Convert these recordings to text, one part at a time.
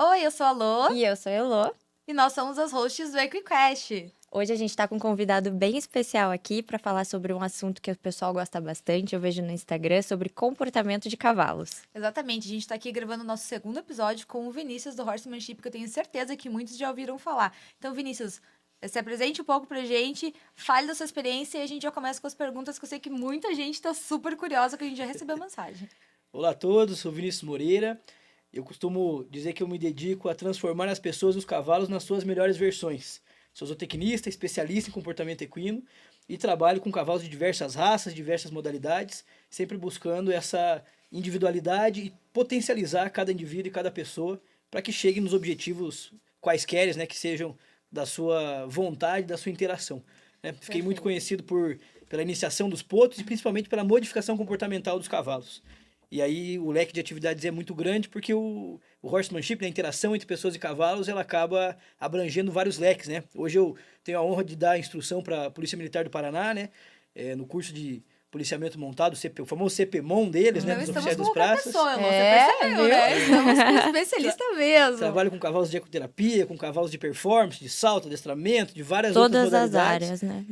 Oi, eu sou a Lô E eu sou a Elô. e nós somos as hosts do EquiQuest. Hoje a gente está com um convidado bem especial aqui para falar sobre um assunto que o pessoal gosta bastante, eu vejo no Instagram, sobre comportamento de cavalos. Exatamente, a gente tá aqui gravando o nosso segundo episódio com o Vinícius do Horsemanship, que eu tenho certeza que muitos já ouviram falar. Então, Vinícius, se apresente um pouco pra gente, fale da sua experiência e a gente já começa com as perguntas que eu sei que muita gente tá super curiosa, que a gente já recebeu mensagem. Olá a todos, sou Vinícius Moreira. Eu costumo dizer que eu me dedico a transformar as pessoas e os cavalos nas suas melhores versões. Sou zootecnista, especialista em comportamento equino e trabalho com cavalos de diversas raças, diversas modalidades, sempre buscando essa individualidade e potencializar cada indivíduo e cada pessoa para que chegue nos objetivos quaisquer, né, que sejam da sua vontade, da sua interação. Né? Fiquei muito conhecido pela iniciação dos potros e principalmente pela modificação comportamental dos cavalos. E aí o leque de atividades é muito grande porque o horsemanship, né, a interação entre pessoas e cavalos, ela acaba abrangendo vários leques, né? Hoje eu tenho a honra de dar instrução para a Polícia Militar do Paraná, né? No curso de policiamento montado, o famoso CPMON deles, né? Não Dos estamos oficiais com das qualquer praças. pessoa, Elô, É, você percebeu, viu? né? Estamos com um especialista mesmo. Trabalho com cavalos de ecoterapia, com cavalos de performance, de salto, adestramento, de várias Todas outras as modalidades. áreas, né?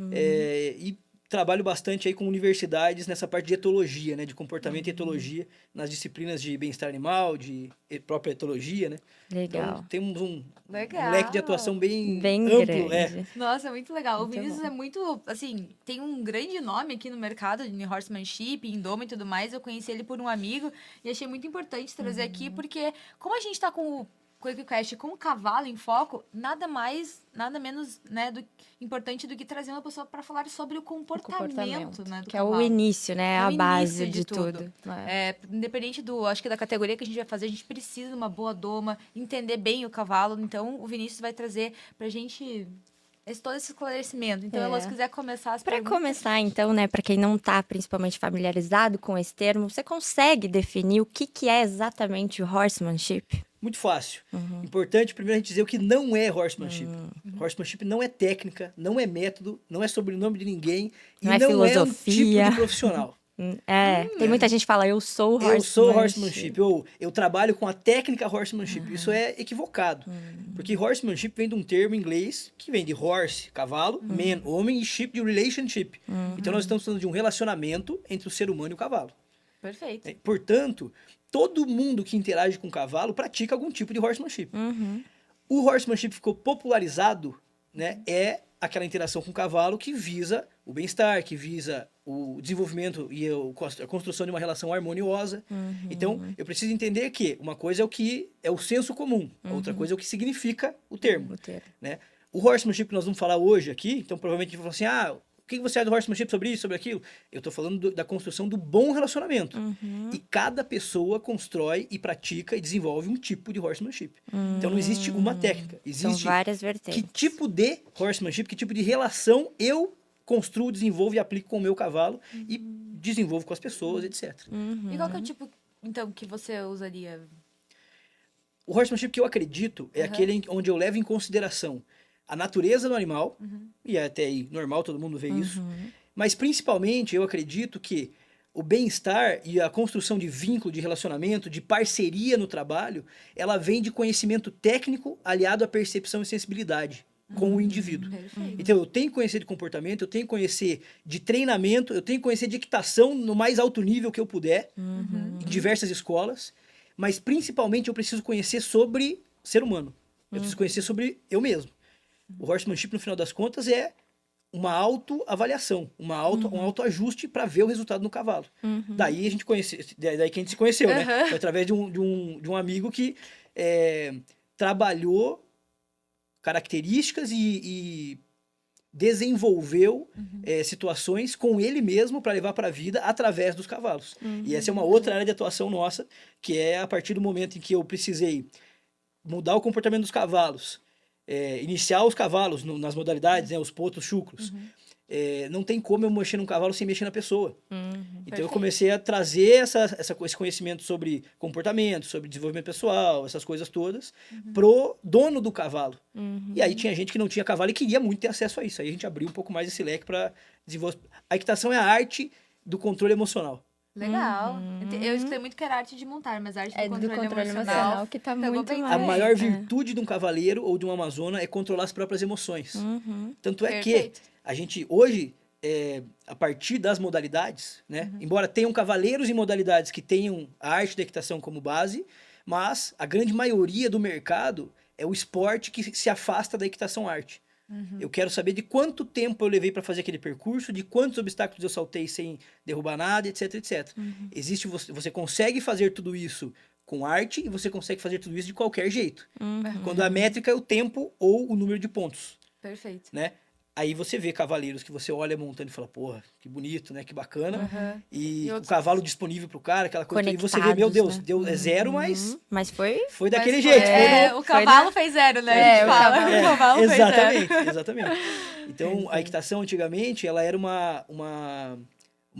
E trabalho bastante aí com universidades nessa parte de etologia, né? De comportamento e etologia, nas disciplinas de bem-estar animal, de própria etologia, né? Legal. Então temos um Legal. leque de atuação bem, Bem amplo, grande. Nossa, muito legal. Muito O Vinícius bom. é muito, assim, tem um grande nome aqui no mercado de horsemanship, em doma e tudo mais. Eu conheci ele por um amigo e achei muito importante trazer aqui, porque como a gente tá com o EquiQuest com o cavalo em foco, nada mais, nada menos, né, importante do que trazer uma pessoa para falar sobre o comportamento, né, do que é o cavalo. início, né? É A o base início de tudo. Independente acho que da categoria que a gente vai fazer, a gente precisa de uma boa doma, entender bem o cavalo. Então, o Vinícius vai trazer pra gente todo esse esclarecimento. Então, Elô, se quiser começar as Para perguntas. começar, então, né, para quem não está principalmente familiarizado com esse termo, você consegue definir o que é exatamente o horsemanship? Muito fácil. Importante primeiro a gente dizer o que não é horsemanship. Horsemanship não é técnica, não é método, não é sobrenome de ninguém Não e é não é um tipo filosofia. de profissional. Tem muita gente que fala, eu sou horsemanship. Eu sou horsemanship, ou eu trabalho com a técnica horsemanship. Isso é equivocado. Porque horsemanship vem de um termo em inglês que vem de horse, cavalo, man, homem, e ship de relationship. Então nós estamos falando de um relacionamento entre o ser humano e o cavalo. Perfeito. Portanto, todo mundo que interage com o cavalo pratica algum tipo de horsemanship. O horsemanship ficou popularizado, né, é aquela interação com o cavalo que visa o bem-estar, que visa o desenvolvimento e a construção de uma relação harmoniosa. Então, eu preciso entender que uma coisa é o que é o senso comum, a outra coisa é o que significa o termo. Né? O horsemanship que nós vamos falar hoje aqui, então provavelmente a gente vai falar assim, o que você acha do horsemanship sobre isso, sobre aquilo? Eu estou falando da construção do bom relacionamento. E cada pessoa constrói e pratica e desenvolve um tipo de horsemanship. Então não existe uma técnica. São Existe várias vertentes. que tipo de horsemanship, que tipo de relação eu construo, desenvolvo e aplico com o meu cavalo e desenvolvo com as pessoas, etc. E qual que é o tipo, então, que você usaria? O horsemanship que eu acredito é aquele onde eu levo em consideração a natureza do animal, e é até aí normal, todo mundo vê isso, mas principalmente eu acredito que o bem-estar e a construção de vínculo, de relacionamento, de parceria no trabalho, ela vem de conhecimento técnico aliado à percepção e sensibilidade com o indivíduo. Perfeito. Então eu tenho que conhecer de comportamento, eu tenho que conhecer de treinamento, eu tenho que conhecer de equitação no mais alto nível que eu puder, em diversas escolas, mas principalmente eu preciso conhecer sobre ser humano. Eu preciso conhecer sobre eu mesmo. O horsemanship, no final das contas, é uma autoavaliação, um autoajuste para ver o resultado no cavalo. Daí a gente daí que a gente se conheceu, né? Foi através de um amigo que trabalhou características e desenvolveu situações com ele mesmo para levar para a vida através dos cavalos. E essa é uma outra área de atuação nossa, que é a partir do momento em que eu precisei mudar o comportamento dos cavalos, iniciar os cavalos nas modalidades, né, os potros, chucros. Não tem como eu mexer num cavalo sem mexer na pessoa. Então eu comecei a trazer esse conhecimento sobre comportamento, sobre desenvolvimento pessoal, essas coisas todas, pro dono do cavalo. E aí tinha gente que não tinha cavalo e queria muito ter acesso a isso. Aí a gente abriu um pouco mais esse leque para desenvolver. A equitação é a arte do controle emocional. Legal. Eu escutei muito que era arte de montar, mas arte do do controle emocional que tá pegou muito bem mais. A maior virtude de um cavaleiro ou de uma amazona é controlar as próprias emoções. Tanto é Perfeito. que a gente hoje, a partir das modalidades, né? Embora tenham cavaleiros em modalidades que tenham a arte da equitação como base, mas a grande maioria do mercado é o esporte que se afasta da equitação arte. Eu quero saber de quanto tempo eu levei para fazer aquele percurso, de quantos obstáculos eu saltei sem derrubar nada, etc, etc. Você consegue fazer tudo isso com arte e você consegue fazer tudo isso de qualquer jeito. Quando a métrica é o tempo ou o número de pontos, Perfeito. né? Aí você vê cavaleiros que você olha montando e fala, porra, que bonito, né? Que bacana. E E o outros- cavalo disponível pro cara, aquela coisa. E você vê, Conectados, meu Deus, né? deu, é zero, mas Mas foi... foi daquele Mas jeito. o cavalo fez zero, né? A gente fala. O cavalo fez zero. Exatamente, exatamente. Então, a equitação, antigamente, ela era uma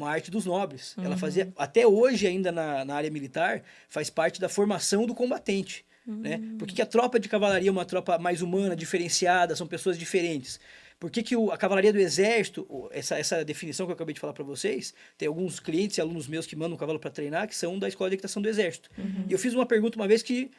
arte dos nobres. Ela fazia, até hoje ainda na área militar, faz parte da formação do combatente. Né? Por que a tropa de cavalaria é uma tropa mais humana, diferenciada, são pessoas diferentes? Por que a cavalaria do exército, essa definição que eu acabei de falar para vocês, tem alguns clientes e alunos meus que mandam um cavalo para treinar, que são da escola de equitação do exército. E eu fiz uma pergunta uma vez que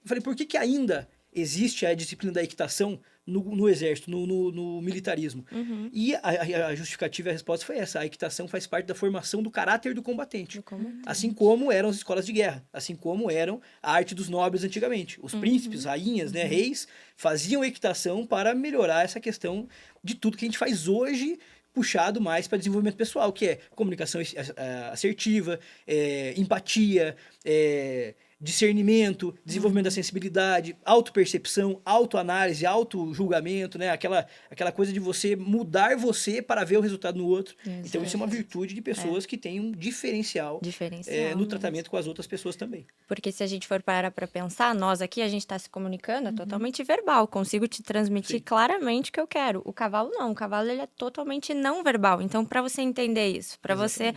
eu falei, por que ainda existe a disciplina da equitação no exército, no militarismo? E a justificativa e a resposta foi essa: a equitação faz parte da formação do caráter do combatente. Assim como eram as escolas de guerra, assim como eram a arte dos nobres antigamente. Os príncipes, rainhas, né, reis, faziam equitação para melhorar essa questão de tudo que a gente faz hoje, puxado mais para desenvolvimento pessoal, que é comunicação assertiva, empatia, discernimento, desenvolvimento da sensibilidade, autopercepção, autoanálise, autojulgamento, né? Aquela coisa de você mudar você para ver o resultado no outro. Exato. Então, isso é uma virtude de pessoas que têm um diferencial, no mesmo. tratamento com as outras pessoas também. Porque se a gente for parar para pensar, nós aqui, a gente está se comunicando, é totalmente verbal. Consigo te transmitir claramente o que eu quero. O cavalo não. O cavalo, ele é totalmente não verbal. Então, para você entender isso, para você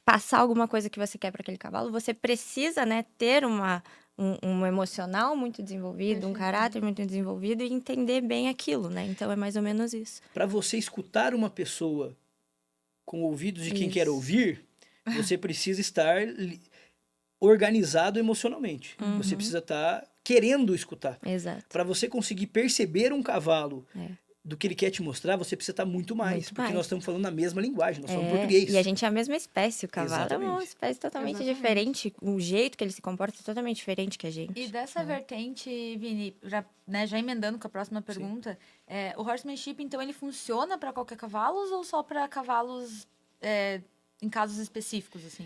passar alguma coisa que você quer para aquele cavalo, você precisa, né, ter um emocional muito desenvolvido, um caráter muito desenvolvido e entender bem aquilo, né? Então, é mais ou menos isso. Para você escutar uma pessoa com ouvidos de quem quer ouvir, você precisa estar organizado emocionalmente. Você precisa estar querendo escutar. Exato. Para você conseguir perceber um cavalo do que ele quer te mostrar, você precisa estar muito mais. Porque nós estamos falando a mesma linguagem, nós falamos português. E a gente é a mesma espécie. O cavalo é uma Exatamente. espécie totalmente diferente. O jeito que ele se comporta é totalmente diferente que a gente. E dessa vertente, Vini, já emendando com a próxima pergunta, o horsemanship, então, ele funciona para qualquer cavalo ou só para cavalos em casos específicos, assim?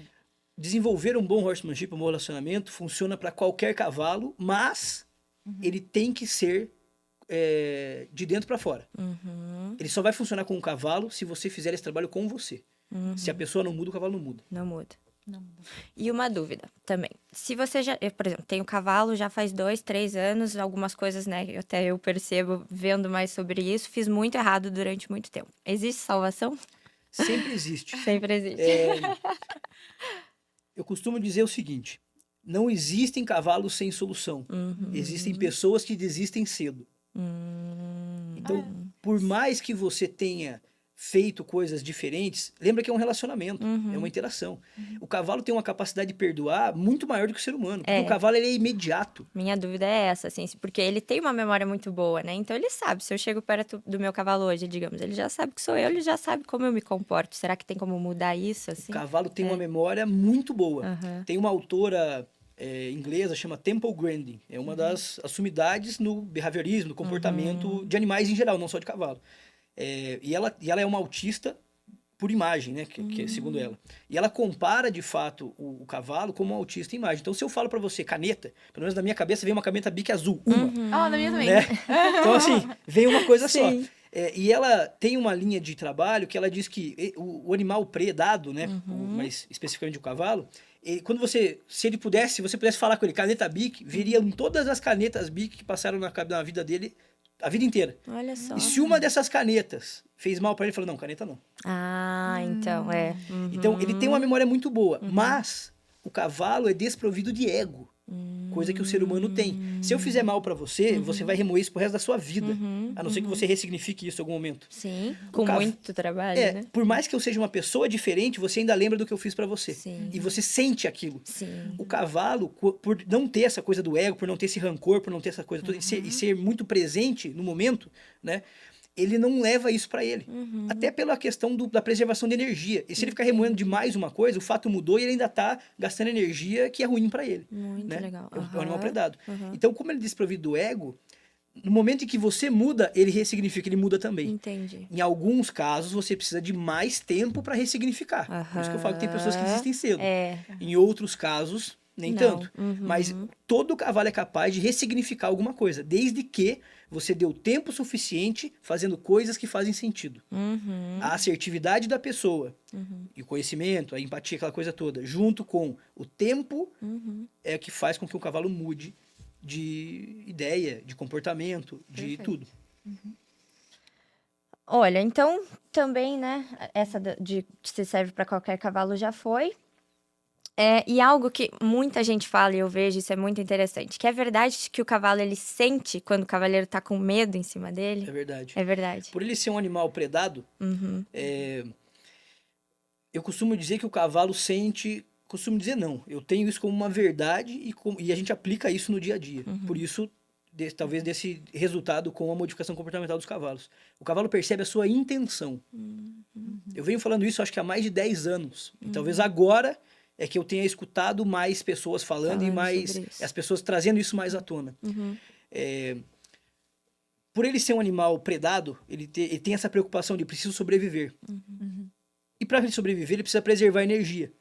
Desenvolver um bom horsemanship, um bom relacionamento, funciona para qualquer cavalo, mas ele tem que ser de dentro para fora. Ele só vai funcionar com um cavalo se você fizer esse trabalho com você. Se a pessoa não muda, o cavalo não muda. Não muda. E uma dúvida também. Se você eu, por exemplo, tenho cavalo já faz 2, 3 anos, algumas coisas, né, até eu percebo vendo mais sobre isso, fiz muito errado durante muito tempo. Existe salvação? Sempre existe. Sempre existe. Eu costumo dizer o seguinte: não existem cavalos sem solução. Existem pessoas que desistem cedo. Então, por mais que você tenha feito coisas diferentes, lembra que é um relacionamento, é uma interação. O cavalo tem uma capacidade de perdoar muito maior do que o ser humano. Porque o cavalo ele é imediato. Minha dúvida é essa, assim, porque ele tem uma memória muito boa, né? Então ele sabe, se eu chego perto do meu cavalo hoje, digamos, ele já sabe que sou eu, ele já sabe como eu me comporto. Será que tem como mudar isso, assim? O cavalo tem uma memória muito boa. Tem uma autora inglesa, chama Temple Grandin. É uma das sumidades no behaviorismo, no comportamento de animais em geral, não só de cavalo. E ela é uma autista por imagem, né? Que segundo ela. E ela compara, de fato, o cavalo como um autista em imagem. Então, se eu falo pra você caneta, pelo menos na minha cabeça vem uma caneta Bic azul. Uma. Na minha também. Né? Então, assim, vem uma coisa só. Sim. E ela tem uma linha de trabalho que ela diz que o animal predado, né? Mais especificamente o cavalo, quando se você pudesse falar com ele, caneta Bic, viriam todas as canetas Bic que passaram na vida dele a vida inteira. Olha só. E se uma dessas canetas fez mal pra ele, ele falou, não, caneta não. Então, Então, ele tem uma memória muito boa, mas o cavalo é desprovido de ego. Coisa que o ser humano tem. Se eu fizer mal pra você, você vai remoer isso pro resto da sua vida. A não ser que você ressignifique isso em algum momento. Sim, com cav- muito trabalho, né? Por mais que eu seja uma pessoa diferente, você ainda lembra do que eu fiz pra você. Sim. E você sente aquilo. Sim. O cavalo, por não ter essa coisa do ego, por não ter esse rancor, por não ter essa coisa toda, e ser muito presente no momento, né? Ele não leva isso pra ele. Até pela questão da preservação de energia. E se ele ficar remoendo demais uma coisa, o fato mudou e ele ainda tá gastando energia que é ruim pra ele. Muito né? legal. É um animal predado. Aham. Então, como ele é desprovido do ego, no momento em que você muda, ele ressignifica, ele muda também. Entendi. Em alguns casos, você precisa de mais tempo para ressignificar. Por isso que eu falo que tem pessoas que desistem cedo. É. Em outros casos, nem Não. tanto. Mas todo cavalo é capaz de ressignificar alguma coisa, desde que você deu tempo suficiente fazendo coisas que fazem sentido. A assertividade da pessoa e o conhecimento, a empatia, aquela coisa toda, junto com o tempo, é o que faz com que o cavalo mude de ideia, de comportamento, de Perfeito. tudo. Olha, então também, né? Essa de se serve para qualquer cavalo já foi. E algo que muita gente fala e eu vejo, isso é muito interessante, que é verdade que o cavalo ele sente quando o cavaleiro tá com medo em cima É dele. verdade. É verdade. Por ele ser um animal predado, eu costumo dizer que o cavalo sente. Costumo dizer não. Eu tenho isso como uma verdade e a gente aplica isso no dia a dia. Por isso, talvez desse resultado com a modificação comportamental dos cavalos. O cavalo percebe a sua intenção. Eu venho falando isso acho que há mais de 10 anos. E talvez agora é que eu tenha escutado mais pessoas falando e Falando mais sobre isso. as pessoas trazendo isso mais à tona. Por ele ser um animal predado, ele tem essa preocupação de preciso sobreviver. E para ele sobreviver, ele precisa preservar energia.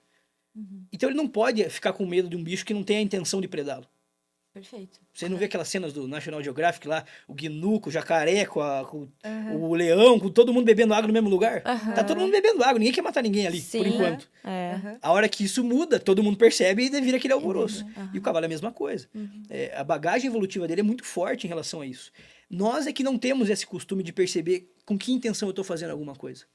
Então ele não pode ficar com medo de um bicho que não tem a intenção de predá-lo. Perfeito. Você não vê aquelas cenas do National Geographic lá, o gnu, com o jacaré, com o leão, com todo mundo bebendo água no mesmo lugar? Tá todo mundo bebendo água, ninguém quer matar ninguém ali, Sim. por enquanto. Aham. A hora que isso muda, todo mundo percebe e vira aquele alvoroço. E o cavalo é a mesma coisa. A bagagem evolutiva dele é muito forte em relação a isso. Nós é que não temos esse costume de perceber com que intenção eu estou fazendo alguma coisa.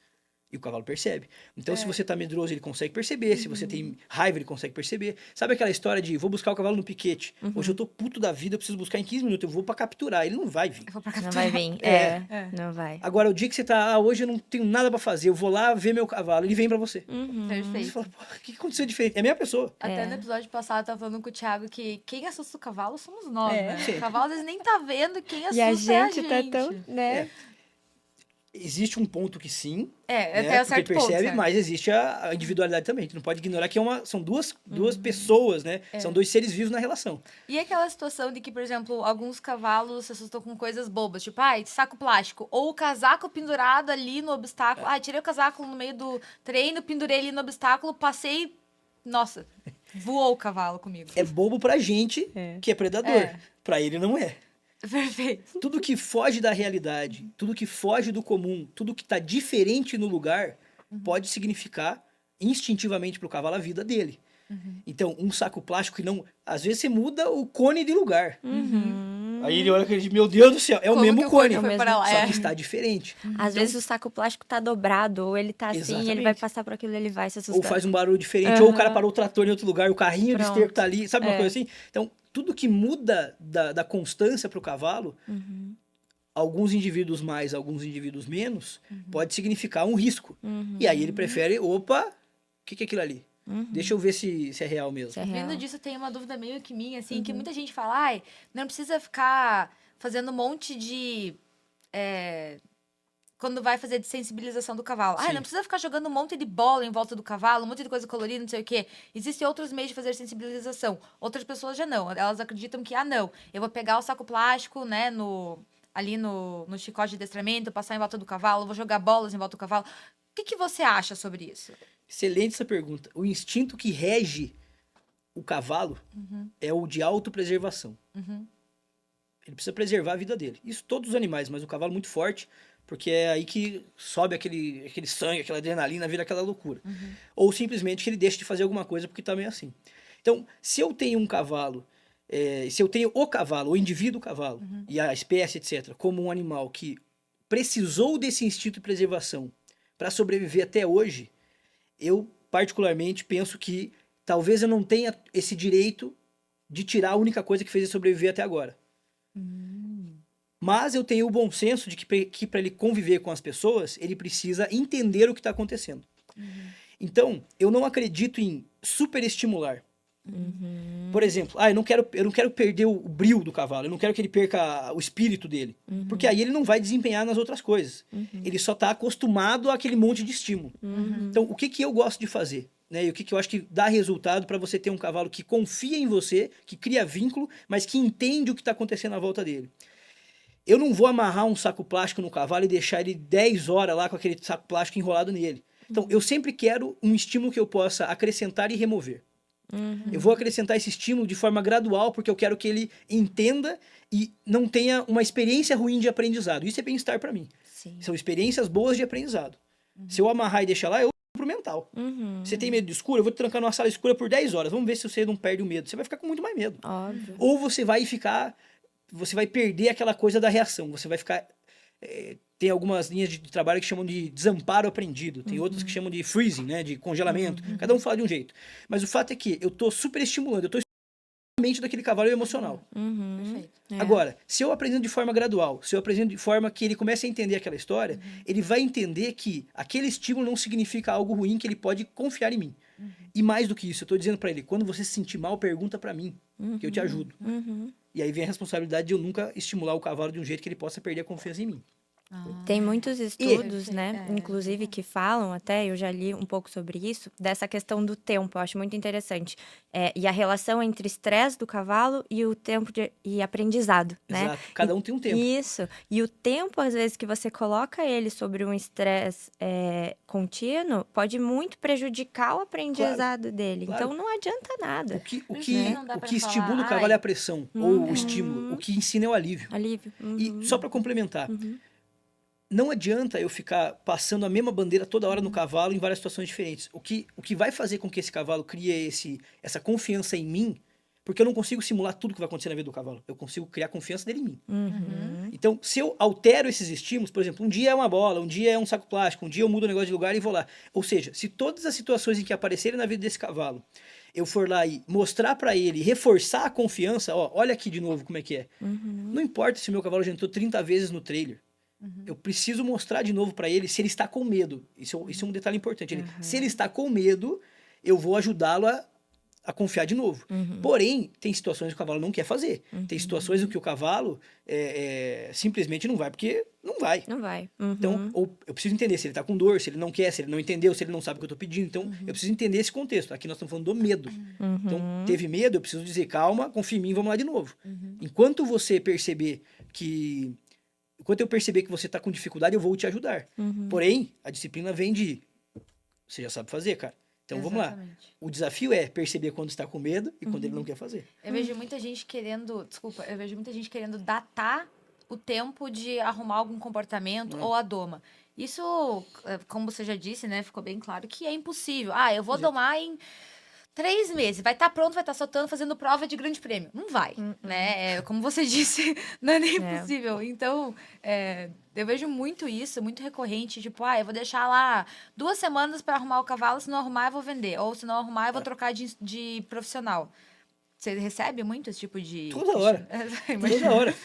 E o cavalo percebe. Então, se você tá medroso, ele consegue perceber. Se você tem raiva, ele consegue perceber. Sabe aquela história de vou buscar o cavalo no piquete? Hoje eu tô puto da vida, eu preciso buscar em 15 minutos. Eu vou pra capturar. Ele não vai vir. Eu vou pra Não capturar. vai vir. É. Não vai. Agora, o dia que você tá, hoje eu não tenho nada pra fazer, eu vou lá ver meu cavalo, ele vem pra você. Você Perfeito. fala, pô, o que aconteceu de diferente? É a mesma pessoa. Até no episódio passado eu tava falando com o Thiago que quem assusta o cavalo somos nós, né? Sim. O cavalo às vezes nem tá vendo, quem assusta E a é a gente gente. tá tão, né? Existe um ponto que sim, É, né? até o Porque certo ele percebe, ponto, certo? mas existe a individualidade também. A gente não pode ignorar que são duas pessoas, né? São dois seres vivos na relação. E aquela situação de que, por exemplo, alguns cavalos se assustam com coisas bobas, tipo, saco plástico, ou o casaco pendurado ali no obstáculo. Tirei o casaco no meio do treino, pendurei ali no obstáculo, passei, nossa, voou o cavalo comigo. É bobo pra gente que é predador. É. Pra ele não é. Perfeito. Tudo que foge da realidade, tudo que foge do comum, tudo que tá diferente no lugar, pode significar instintivamente pro cavalo a vida dele. Então, um saco plástico que não... Às vezes você muda o cone de lugar. Aí ele olha e diz, meu Deus do céu, é o Como que mesmo o cone cone. foi pra lá? Só É. que está diferente. Às vezes o saco plástico tá dobrado, ou ele tá assim, ele vai Exatamente. passar por aquilo, ele vai se assustar. Ou faz um barulho diferente, ou o cara parou o trator em outro lugar, o carrinho de Pronto. esterco tá ali, sabe uma coisa assim? Então, tudo que muda da constância pro cavalo, alguns indivíduos mais, alguns indivíduos menos, pode significar um risco. E aí ele prefere, opa, o que é aquilo ali? Deixa eu ver se é real mesmo. Isso é real. Vindo disso, tem uma dúvida meio que minha, assim, que muita gente fala, não precisa ficar fazendo um monte de... quando vai fazer de sensibilização do cavalo. Sim. Não precisa ficar jogando um monte de bola em volta do cavalo, um monte de coisa colorida, não sei o quê. Existem outros meios de fazer sensibilização. Outras pessoas já não. Elas acreditam que, não, eu vou pegar o saco plástico, né, ali no chicote de adestramento, passar em volta do cavalo, vou jogar bolas em volta do cavalo. O que você acha sobre isso? Excelente essa pergunta. O instinto que rege o cavalo é o de autopreservação. Ele precisa preservar a vida dele. Isso todos os animais, mas o cavalo muito forte, porque é aí que sobe aquele sangue, aquela adrenalina, vira aquela loucura. Ou simplesmente que ele deixa de fazer alguma coisa porque tá meio assim. Então, se eu tenho um cavalo, se eu tenho o cavalo, o indivíduo cavalo, e a espécie, etc., como um animal que precisou desse instinto de preservação para sobreviver até hoje, eu particularmente penso que talvez eu não tenha esse direito de tirar a única coisa que fez ele sobreviver até agora. Mas eu tenho o bom senso de que para ele conviver com as pessoas, ele precisa entender o que está acontecendo. Então, eu não acredito em superestimular. Por exemplo, eu não quero perder o brio do cavalo, eu não quero que ele perca o espírito dele. Porque aí ele não vai desempenhar nas outras coisas. Ele só está acostumado àquele monte de estímulo. Então, o que eu gosto de fazer? Né? E o que eu acho que dá resultado para você ter um cavalo que confia em você, que cria vínculo, mas que entende o que está acontecendo à volta dele. Eu não vou amarrar um saco plástico no cavalo e deixar ele 10 horas lá com aquele saco plástico enrolado nele. Então, eu sempre quero um estímulo que eu possa acrescentar e remover. Eu vou acrescentar esse estímulo de forma gradual, porque eu quero que ele entenda e não tenha uma experiência ruim de aprendizado. Isso é bem-estar para mim. Sim. São experiências boas de aprendizado. Se eu amarrar e deixar lá, eu vou pro mental. Você tem medo de escuro? Eu vou te trancar numa sala escura por 10 horas. Vamos ver se você não perde o medo. Você vai ficar com muito mais medo. Óbvio. Ou você vai perder aquela coisa da reação. Você vai ficar... tem algumas linhas de trabalho que chamam de desamparo aprendido. Tem outras que chamam de freezing, né? De congelamento. Cada um fala de um jeito. Mas o fato é que eu tô super estimulando. Eu tô mente daquele cavalo emocional. Perfeito. Agora, se eu apresento de forma gradual, se eu apresento de forma que ele comece a entender aquela história, ele vai entender que aquele estímulo não significa algo ruim, que ele pode confiar em mim. E mais do que isso, eu tô dizendo para ele, quando você se sentir mal, pergunta para mim, que eu te ajudo. E aí vem a responsabilidade de eu nunca estimular o cavalo de um jeito que ele possa perder a confiança em mim. Tem muitos estudos, Perfeito. né? Inclusive que falam até, eu já li um pouco sobre isso, dessa questão do tempo. Eu acho muito interessante. E a relação entre estresse do cavalo e o tempo e aprendizado, né? Exato. Cada um tem um tempo. Isso. E o tempo, às vezes, que você coloca ele sobre um estresse contínuo, pode muito prejudicar o aprendizado dele. claro. Então, não adianta nada. O isso que, que não dá o pra que falar, estimula o cavalo ai. é a pressão, ou o estímulo. O que ensina é o alívio. Alívio. E só para complementar, não adianta eu ficar passando a mesma bandeira toda hora no cavalo em várias situações diferentes. O que vai fazer com que esse cavalo crie essa confiança em mim, porque eu não consigo simular tudo que vai acontecer na vida do cavalo. Eu consigo criar confiança dele em mim. Então, se eu altero esses estímulos, por exemplo, um dia é uma bola, um dia é um saco plástico, um dia eu mudo o negócio de lugar e vou lá. Ou seja, se todas as situações em que aparecerem na vida desse cavalo, eu for lá e mostrar para ele, reforçar a confiança, olha aqui de novo como é que é. Não importa se o meu cavalo já entrou 30 vezes no trailer. Eu preciso mostrar de novo para ele se ele está com medo. Isso é um detalhe importante. Se ele está com medo, eu vou ajudá-lo a confiar de novo. Porém, tem situações que o cavalo não quer fazer. Tem situações em que o cavalo simplesmente não vai, porque não vai. Não vai. Então, ou eu preciso entender se ele está com dor, se ele não quer, se ele não entendeu, se ele não sabe o que eu estou pedindo. Então, eu preciso entender esse contexto. Aqui nós estamos falando do medo. Então, teve medo, eu preciso dizer, calma, confia em mim, vamos lá de novo. Enquanto eu perceber que você está com dificuldade, eu vou te ajudar. Porém, a disciplina vem de... Você já sabe fazer, cara. Então, vamos lá. Exatamente. O desafio é perceber quando está com medo e quando ele não quer fazer. Eu vejo muita gente querendo... Desculpa. Eu vejo muita gente querendo datar o tempo de arrumar algum comportamento ou a doma. Isso, como você já disse, né? Ficou bem claro que é impossível. Eu vou domar em 3 meses. Vai estar pronto, vai estar soltando, fazendo prova de grande prêmio. Não vai, né? Como você disse, não é nem possível. Então, eu vejo muito isso, muito recorrente. Tipo, eu vou deixar lá 2 semanas para arrumar o cavalo, se não arrumar, eu vou vender. Ou se não arrumar, eu vou trocar de profissional. Você recebe muito esse tipo de... Toda hora. Toda hora.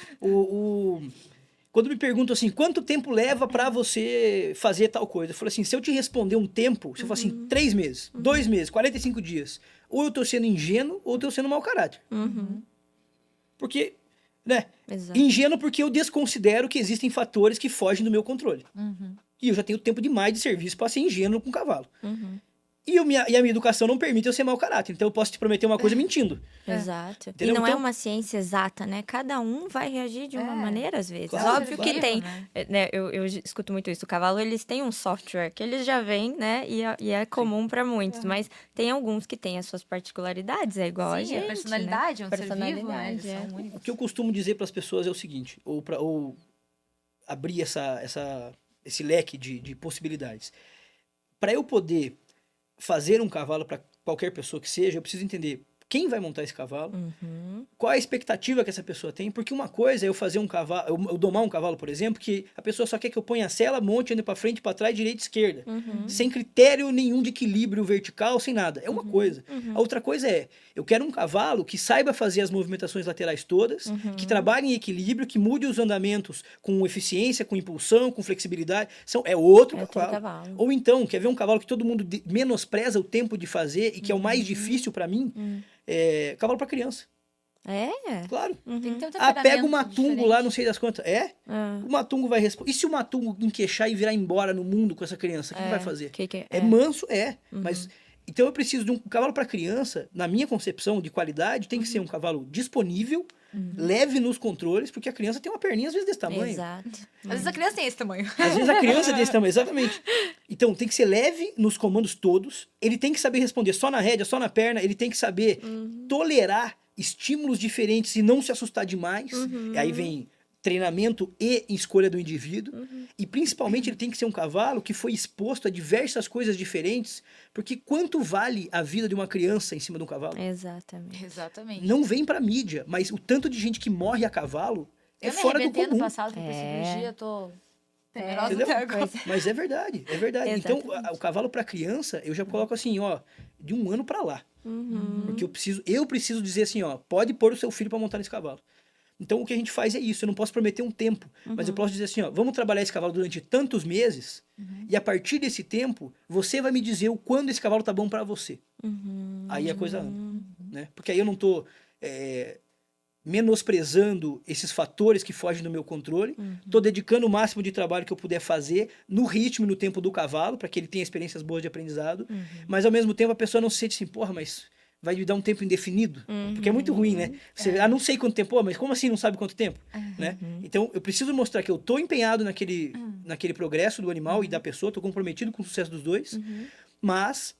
Quando me perguntam assim, quanto tempo leva pra você fazer tal coisa? Eu falo assim, se eu te responder um tempo, se eu falar assim, 3 meses, 2 meses, 45 dias, ou eu tô sendo ingênuo, ou eu tô sendo mau caráter. Porque, né? Exato. Ingênuo porque eu desconsidero que existem fatores que fogem do meu controle. E eu já tenho tempo demais de serviço para ser ingênuo com o cavalo. E a minha educação não permite eu ser mau caráter. Então eu posso te prometer uma coisa mentindo. Exato. Entendeu? E não é Então- uma ciência exata, né? Cada um vai reagir de uma maneira, às vezes. Claro, Óbvio claro. que tem, Né? né? Eu escuto muito isso. O cavalo, eles têm um software que eles já vêm, né? E é comum para muitos. Mas tem alguns que têm as suas particularidades. É igual a Sim, gente, a personalidade, né? é um ser vivo, né? Eles Personalidade, são O únicos. que eu costumo dizer para as pessoas é o seguinte, ou abrir esse leque de possibilidades. Para eu poder fazer um cavalo para qualquer pessoa que seja, eu preciso entender quem vai montar esse cavalo, Uhum. qual a expectativa que essa pessoa tem, porque uma coisa é eu fazer um cavalo, eu domar um cavalo, por exemplo, que a pessoa só quer que eu ponha a sela, monte, ande para frente, para trás, direita e esquerda, sem critério nenhum de equilíbrio vertical, sem nada. É uma coisa. A outra coisa é, eu quero um cavalo que saiba fazer as movimentações laterais todas, que trabalhe em equilíbrio, que mude os andamentos com eficiência, com impulsão, com flexibilidade. É outro É outro cavalo. cavalo. Ou então, quer ver um cavalo que todo mundo menospreza o tempo de fazer e que é o mais difícil para mim? Cavalo para criança. É? Claro. Tem que ter um Ah, pega o temperamento matungo diferente. lá, não sei das quantas. Ah, O matungo vai responder. E se o matungo enqueixar e virar embora no mundo com essa criança, o que vai fazer? que É manso? Mas. Então eu preciso de um cavalo para criança, na minha concepção de qualidade, tem que ser um cavalo disponível, leve nos controles, porque a criança tem uma perninha às vezes desse tamanho. Exato. Às vezes a criança tem esse tamanho. Às vezes a criança é desse tamanho, exatamente. Então tem que ser leve nos comandos todos, ele tem que saber responder só na rédea, só na perna, ele tem que saber tolerar estímulos diferentes e não se assustar demais. E aí vem treinamento e escolha do indivíduo. E principalmente ele tem que ser um cavalo que foi exposto a diversas coisas diferentes, porque quanto vale a vida de uma criança em cima de um cavalo? Exatamente. Exatamente. Não vem pra mídia, mas o tanto de gente que morre a cavalo é Eu me fora do arrebentei ano comum. passado por cirurgia, tô temerosa Entendeu? até agora. Mas é verdade, é verdade. Então, Exatamente. o cavalo para criança, eu já coloco assim, ó, de 1 ano para lá. Porque eu preciso dizer assim, ó, pode pôr o seu filho para montar nesse cavalo. Então, o que a gente faz é isso. Eu não posso prometer um tempo, mas eu posso dizer assim, ó, vamos trabalhar esse cavalo durante tantos meses e a partir desse tempo, você vai me dizer o quando esse cavalo tá bom para você. Aí a coisa anda, né? Porque aí eu não tô menosprezando esses fatores que fogem do meu controle. Tô dedicando o máximo de trabalho que eu puder fazer no ritmo e no tempo do cavalo, para que ele tenha experiências boas de aprendizado. Mas, ao mesmo tempo, a pessoa não se sente assim, porra, mas vai me dar um tempo indefinido? Porque é muito ruim, né? Você, não sei quanto tempo, mas como assim não sabe quanto tempo? Né? Então, eu preciso mostrar que eu tô empenhado naquele progresso do animal e da pessoa, tô comprometido com o sucesso dos dois, mas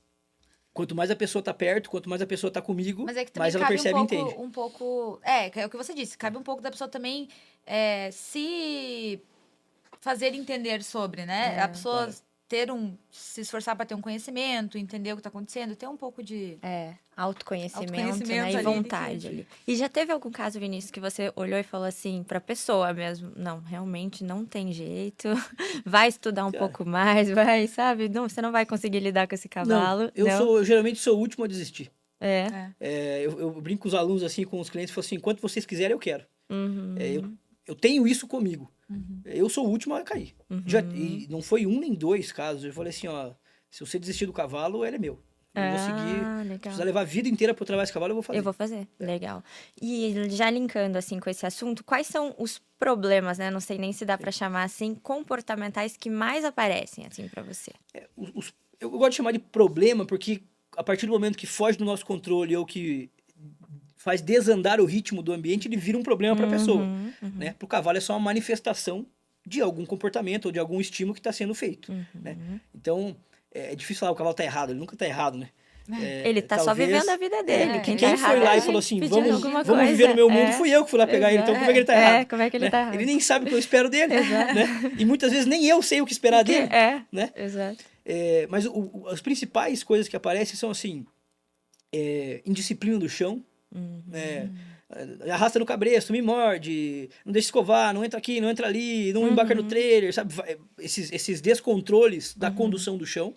quanto mais a pessoa tá perto, quanto mais a pessoa tá comigo, Mas é que também mais ela cabe percebe e entende. um pouco... É o que você disse. Cabe um pouco da pessoa também se fazer entender sobre, né? A pessoa se esforçar para ter um conhecimento, entender o que tá acontecendo, ter um pouco de... Autoconhecimento, né? Autoconhecimento E ali, vontade ali. E já teve algum caso, Vinícius, que você olhou e falou assim, pra pessoa mesmo, não, realmente não tem jeito, vai estudar um pouco mais, vai, sabe? Não, você não vai conseguir lidar com esse cavalo. Eu geralmente sou o último a desistir. É. Eu brinco com os alunos, assim, com os clientes, falo assim, enquanto vocês quiserem, eu quero. Eu tenho isso comigo. Eu sou o último a cair. E não foi 1 nem 2 casos. Eu falei assim, ó, se você desistir do cavalo, ele é meu. Eu vou seguir. Se Legal. precisar levar a vida inteira para eu trabalhar esse cavalo, eu vou fazer. Eu vou fazer, legal. E já linkando, assim, com esse assunto, quais são os problemas, né? Não sei nem se dá pra chamar assim, comportamentais que mais aparecem, assim, pra você? Eu gosto de chamar de problema, porque a partir do momento que foge do nosso controle ou que faz desandar o ritmo do ambiente, ele vira um problema para a pessoa. Né? Para o cavalo é só uma manifestação de algum comportamento ou de algum estímulo que está sendo feito. Né? Então, é difícil falar que o cavalo está errado, ele nunca está errado, né? Ele tá só vivendo a vida dele. Quem tá foi errado lá é e falou assim, pedindo vamos alguma viver no meu mundo, coisa. fui eu que fui lá pegar ele, então como é que ele tá errado? Como é que ele né? tá errado? Ele nem sabe o que eu espero dele, né? E muitas vezes nem eu sei o que esperar dele. Né? Exato. Mas as principais coisas que aparecem são assim, indisciplina do chão, arrasta no cabresto, me morde, não deixa escovar, não entra aqui, não entra ali, não embarca no trailer, sabe? Esses descontroles da condução do chão.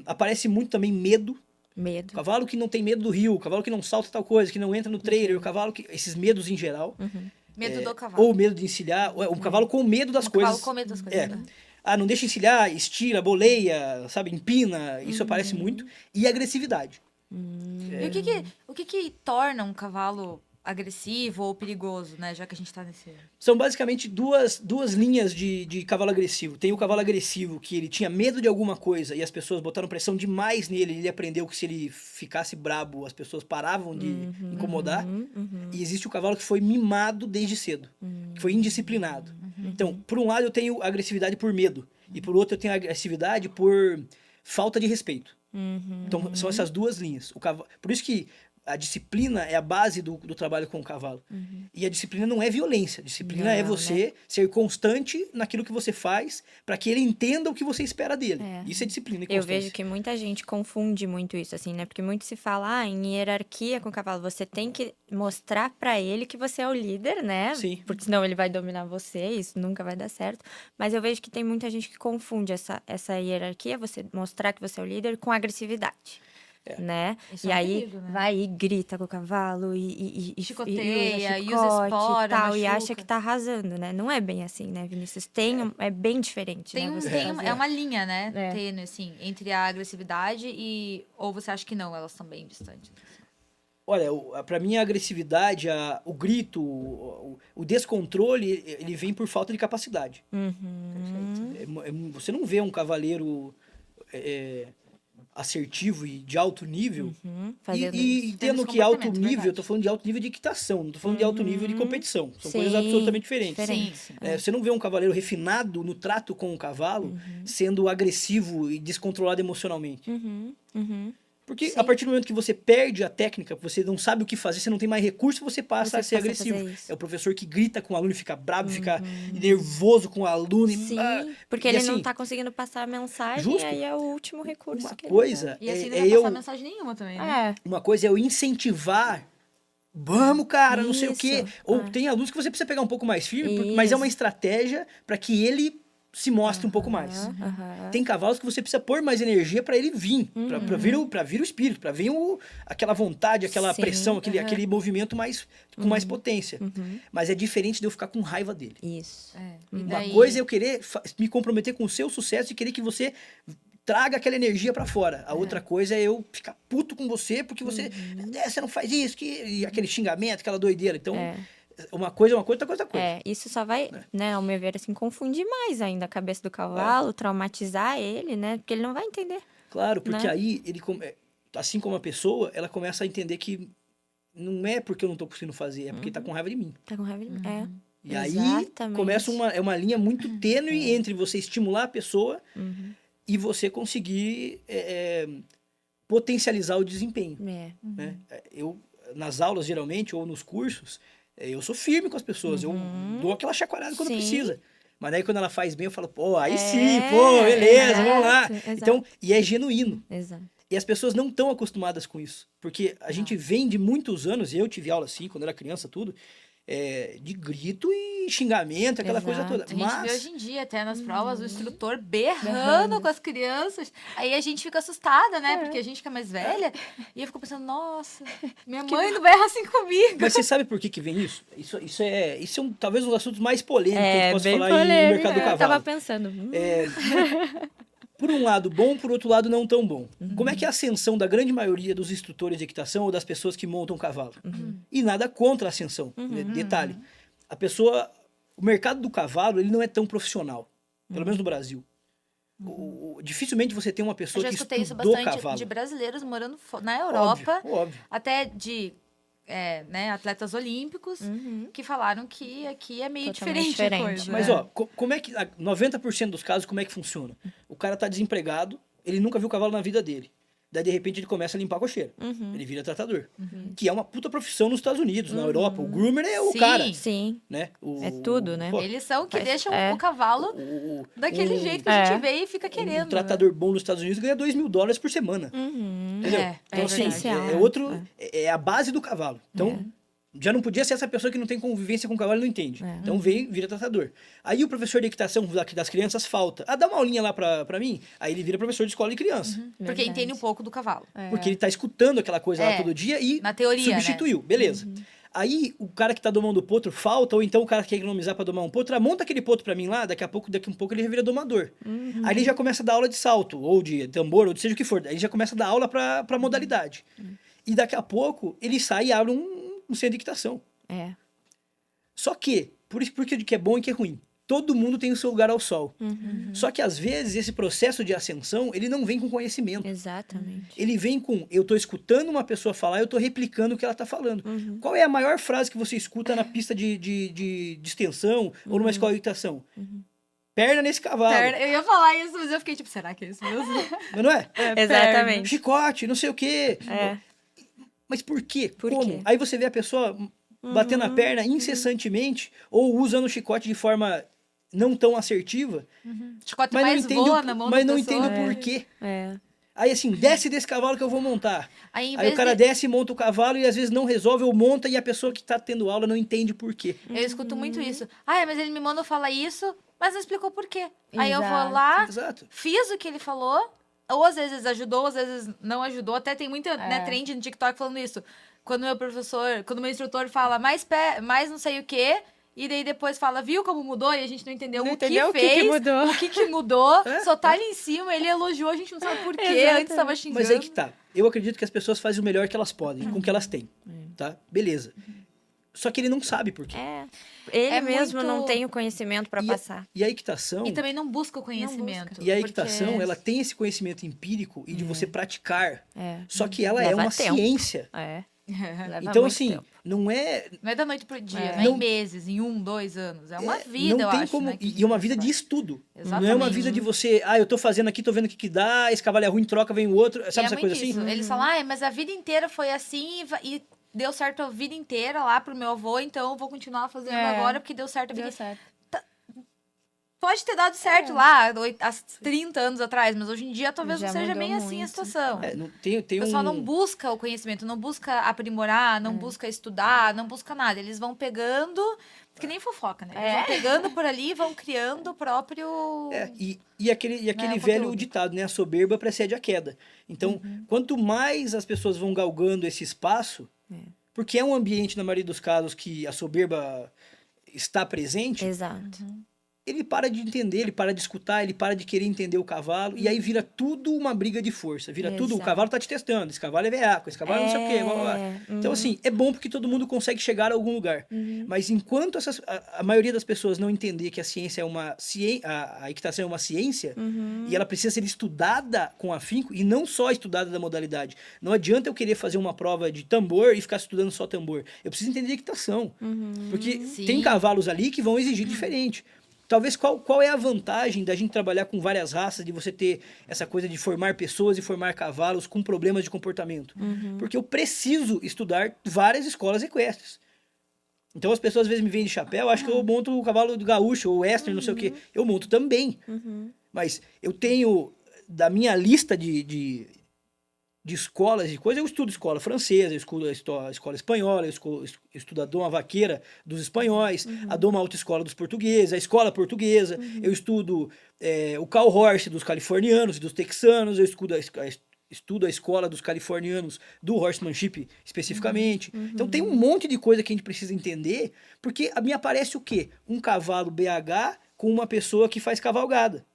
Aparece muito também medo. Medo. Cavalo que não tem medo do rio, o cavalo que não salta tal coisa, que não entra no trailer, o cavalo que... Esses medos em geral. Medo do cavalo. Ou medo de encilhar, o cavalo com medo das coisas. Cavalo com medo das coisas. Né? Não deixa encilhar, estira, boleia, sabe, empina, isso aparece muito. E agressividade. E o que torna um cavalo agressivo ou perigoso, né? Já que a gente tá nesse... São basicamente duas linhas de cavalo agressivo. Tem o cavalo agressivo, que ele tinha medo de alguma coisa e as pessoas botaram pressão demais nele. Ele aprendeu que se ele ficasse brabo, as pessoas paravam de incomodar. E existe o cavalo que foi mimado desde cedo, que foi indisciplinado. Então, por um lado eu tenho agressividade por medo, e por outro eu tenho agressividade por falta de respeito. Então, são essas duas linhas. Por isso que a disciplina é a base do trabalho com o cavalo. E a disciplina não é violência. A disciplina é Não, você ser constante naquilo que você faz para que ele entenda o que você espera dele. É. Isso é disciplina e Eu constância. vejo que muita gente confunde muito isso, assim, né? Porque muito se fala, em hierarquia com o cavalo, você tem que mostrar pra ele que você é o líder, né? Sim. Porque senão ele vai dominar você, isso nunca vai dar certo. Mas eu vejo que tem muita gente que confunde essa hierarquia, você mostrar que você é o líder, com agressividade. Né? Isso E é um aí perigo, né? vai e grita com o cavalo e Chicoteia, usa e usa espora, e tal, e machuca. acha que tá arrasando, né? Não é bem assim, né, Vinícius? É bem diferente, Tem né? um, você tem fazer. é uma linha, né? É. Tênue, assim, entre a agressividade e... Ou você acha que não, elas são bem distantes? Olha, para mim a agressividade, o grito, o descontrole, ele vem por falta de capacidade. Você não vê um cavaleiro assertivo e de alto nível. Fazendo E isso. tendo esse que alto comportamento, nível, verdade. eu tô falando de alto nível de equitação, não tô falando de alto nível de competição. São coisas Sim, absolutamente diferentes. diferente. Sim. Você não vê um cavaleiro refinado no trato com o cavalo sendo agressivo e descontrolado emocionalmente. Porque Sim. a partir do momento que você perde a técnica, você não sabe o que fazer, você não tem mais recurso, você passa Você a ser passa a fazer agressivo. isso. É o professor que grita com o aluno, fica bravo, fica nervoso com o aluno. Sim, porque e ele assim, não tá conseguindo passar a mensagem, justo. aí é o último recurso Uma que coisa E assim é, não é vai eu, passar mensagem nenhuma também, né? uma coisa é eu incentivar. Vamos, cara, não sei o Isso, quê. Ou tem alunos que você precisa pegar um pouco mais firme, mas é uma Isso. estratégia para que ele se mostre um pouco mais. Aham. Tem cavalos que você precisa pôr mais energia para ele vir, para vir o espírito, para vir aquela vontade, aquela Sim, pressão, aquele movimento com mais potência. Mas é diferente de eu ficar com raiva dele. Isso. É. E Uma daí... coisa é eu querer me comprometer com o seu sucesso e querer que você traga aquela energia pra fora. A outra coisa é eu ficar puto com você porque você não faz isso, e aquele xingamento, aquela doideira. Então, uma coisa é uma coisa, outra coisa é outra coisa. Isso só vai, né, ao meu ver, assim, confundir mais ainda a cabeça do cavalo, traumatizar ele, né? Porque ele não vai entender. Claro, porque Né? aí ele assim como a pessoa, ela começa a entender que não é porque eu não tô conseguindo fazer, é porque tá com raiva de mim. Tá com raiva de mim. E aí Exatamente. começa uma linha muito tênue entre você estimular a pessoa e você conseguir potencializar o desempenho. Né? Eu, nas aulas, geralmente, ou nos cursos, eu sou firme com as pessoas. Eu dou aquela chacoalhada quando Sim. precisa. Mas daí, quando ela faz bem, eu falo, pô, aí sim, pô, beleza, vamos lá. exato. Então, e é genuíno. Exato. E as pessoas não estão acostumadas com isso. Porque a gente vem de muitos anos, eu tive aula assim, quando era criança, tudo, de grito e xingamento, aquela coisa toda. A gente vê Mas, hoje em dia, até nas provas, o instrutor berrando com as crianças. Aí a gente fica assustada, né? Porque a gente fica mais velha. E eu fico pensando, nossa, minha mãe não berra assim comigo. mas você sabe por que vem isso? Isso é talvez um dos assuntos mais polêmicos que a gente possa falar no mercado do Eu cavalo. tava pensando. Por um lado bom, por outro lado não tão bom. Como é que é a ascensão da grande maioria dos instrutores de equitação ou das pessoas que montam cavalo? E nada contra a ascensão. Detalhe, o mercado do cavalo, ele não é tão profissional. Pelo menos no Brasil. Dificilmente você tem uma Eu pessoa já que escutei isso estudou bastante cavalo. de brasileiros morando na Europa. Óbvio. Até de atletas olímpicos que falaram que aqui é meio Totalmente diferente a diferente. coisa. Mas, como é que... 90% dos casos, como é que funciona? O cara tá desempregado, ele nunca viu cavalo na vida dele. Daí, de repente, ele começa a limpar a cocheira. Ele vira tratador. Que é uma puta profissão nos Estados Unidos, na Europa. O groomer é o Sim. cara, Sim. né? É tudo, né? Pô, Eles são que Mas, deixam o cavalo daquele jeito que a gente vê e fica querendo. Um tratador bom nos Estados Unidos ganha $2.000 por semana. Entendeu? É Então, assim, essencial, é outro... É a base do cavalo. Então... Já não podia ser essa pessoa que não tem convivência com o cavalo e não entende. Então vira tratador. Aí o professor de equitação das crianças falta. Dá uma aulinha lá pra mim. Aí ele vira professor de escola de criança. Porque entende um pouco do cavalo. Porque ele tá escutando aquela coisa lá todo dia e Na teoria, substituiu. Beleza. Aí o cara que tá domando o potro falta, ou então o cara que quer economizar pra domar um potro, monta aquele potro pra mim lá, daqui a pouco ele já vira domador. Aí ele já começa a dar aula de salto, ou de tambor, ou de seja o que for. Aí ele já começa a dar aula pra modalidade. E daqui a pouco ele sai e abre um centro de equitação. Só que, por isso porque que é bom e que é ruim. Todo mundo tem o seu lugar ao sol. Só que, às vezes, esse processo de ascensão, ele não vem com conhecimento. Exatamente. Ele vem com, eu tô escutando uma pessoa falar, eu tô replicando o que ela tá falando. Qual é a maior frase que você escuta na pista de extensão ou numa escola de equitação? Perna nesse cavalo. Eu ia falar isso, mas eu fiquei tipo, será que é isso mesmo? Mas não é? Exatamente. Chicote, não sei o quê. Mas por quê? Por Como? quê? Aí você vê a pessoa batendo a perna incessantemente ou usando o chicote de forma não tão assertiva, Chicote mas não mais entende voa na mão mas da não pessoa. entende o porquê. É. Aí assim, desce desse cavalo que eu vou montar. Aí, em Aí o vez cara de... desce e monta o cavalo e às vezes não resolve ou monta e a pessoa que tá tendo aula não entende por quê. Eu escuto muito isso. Ah, mas ele me mandou falar isso, mas não explicou por quê. Aí eu vou Exato. lá, Exato. fiz o que ele falou, ou às vezes ajudou, às vezes não ajudou. Até tem muita trend no TikTok falando isso. Quando meu instrutor fala mais não sei o quê, e daí depois fala, viu como mudou? E a gente não entendeu Não o entendeu que o que fez, mudou. o que mudou, É, só tá ali em cima, ele elogiou, a gente não sabe por quê, Exatamente. antes tava xingando. Mas aí que tá. Eu acredito que as pessoas fazem o melhor que elas podem, com o que elas têm. Tá? Beleza. Só que ele não sabe por quê. Ele É mesmo muito- não tem o conhecimento para passar. E a equitação... E também não busca o conhecimento. E a porque- equitação, ela tem esse conhecimento empírico e de você praticar. É. Só que ela é Leva uma tempo. ciência. É. Leva Então, muito assim, tempo. não é... Não é da noite pro dia, É. não é Não- em meses, em 1, 2 anos. É uma vida, não eu tem acho. como... Né, que E é uma vida de vai. estudo. Não é uma Exatamente. vida de você... Ah, eu tô fazendo aqui, tô vendo o que dá, esse cavalo é ruim, troca, vem o outro. E Sabe é essa coisa muito assim? isso. Eles falam, ah, mas a vida inteira foi assim e deu certo a vida inteira lá pro meu avô, então eu vou continuar fazendo agora porque deu certo a vida. Deu certo. Pode ter dado certo lá, há 30 anos atrás, mas hoje em dia talvez Já não seja mudou bem assim a muito. situação. É, não, tem O pessoal um... não busca o conhecimento, não busca aprimorar, não busca estudar, não busca nada. Eles vão pegando, que nem fofoca, né? Eles vão pegando por ali e vão criando o próprio... E aquele o velho conteúdo. ditado, né? A soberba precede a queda. Então, quanto mais as pessoas vão galgando esse espaço, porque é um ambiente, na maioria dos casos, que a soberba está presente, Exato. ele para de entender, ele para de escutar, ele para de querer entender o cavalo, e aí vira tudo uma briga de força. Vira tudo, o Exato. cavalo tá te testando, esse cavalo é veaco, esse cavalo não sei o quê, blá, blá, blá. Então, assim, é bom porque todo mundo consegue chegar a algum lugar. Mas enquanto a maioria das pessoas não entender que a ciência é uma a equitação é uma ciência, e ela precisa ser estudada com afinco, e não só estudada da modalidade. Não adianta eu querer fazer uma prova de tambor e ficar estudando só tambor. Eu preciso entender equitação. Porque Sim. tem cavalos ali que vão exigir diferente. Talvez qual é a vantagem da gente trabalhar com várias raças, de você ter essa coisa de formar pessoas e formar cavalos com problemas de comportamento? Porque eu preciso estudar várias escolas equestres. Então as pessoas às vezes me veem de chapéu, acham que eu monto o cavalo do gaúcho ou western, não sei o quê. Eu monto também. Mas eu tenho, da minha lista de escolas e coisas, eu estudo escola francesa, eu estudo a escola espanhola, eu estudo a doma vaqueira dos espanhóis, a doma autoescola dos portugueses, a escola portuguesa, eu estudo o cow horse dos californianos e dos texanos, eu estudo a escola dos californianos do horsemanship especificamente. Então tem um monte de coisa que a gente precisa entender, porque me aparece o quê? Um cavalo BH com uma pessoa que faz cavalgada.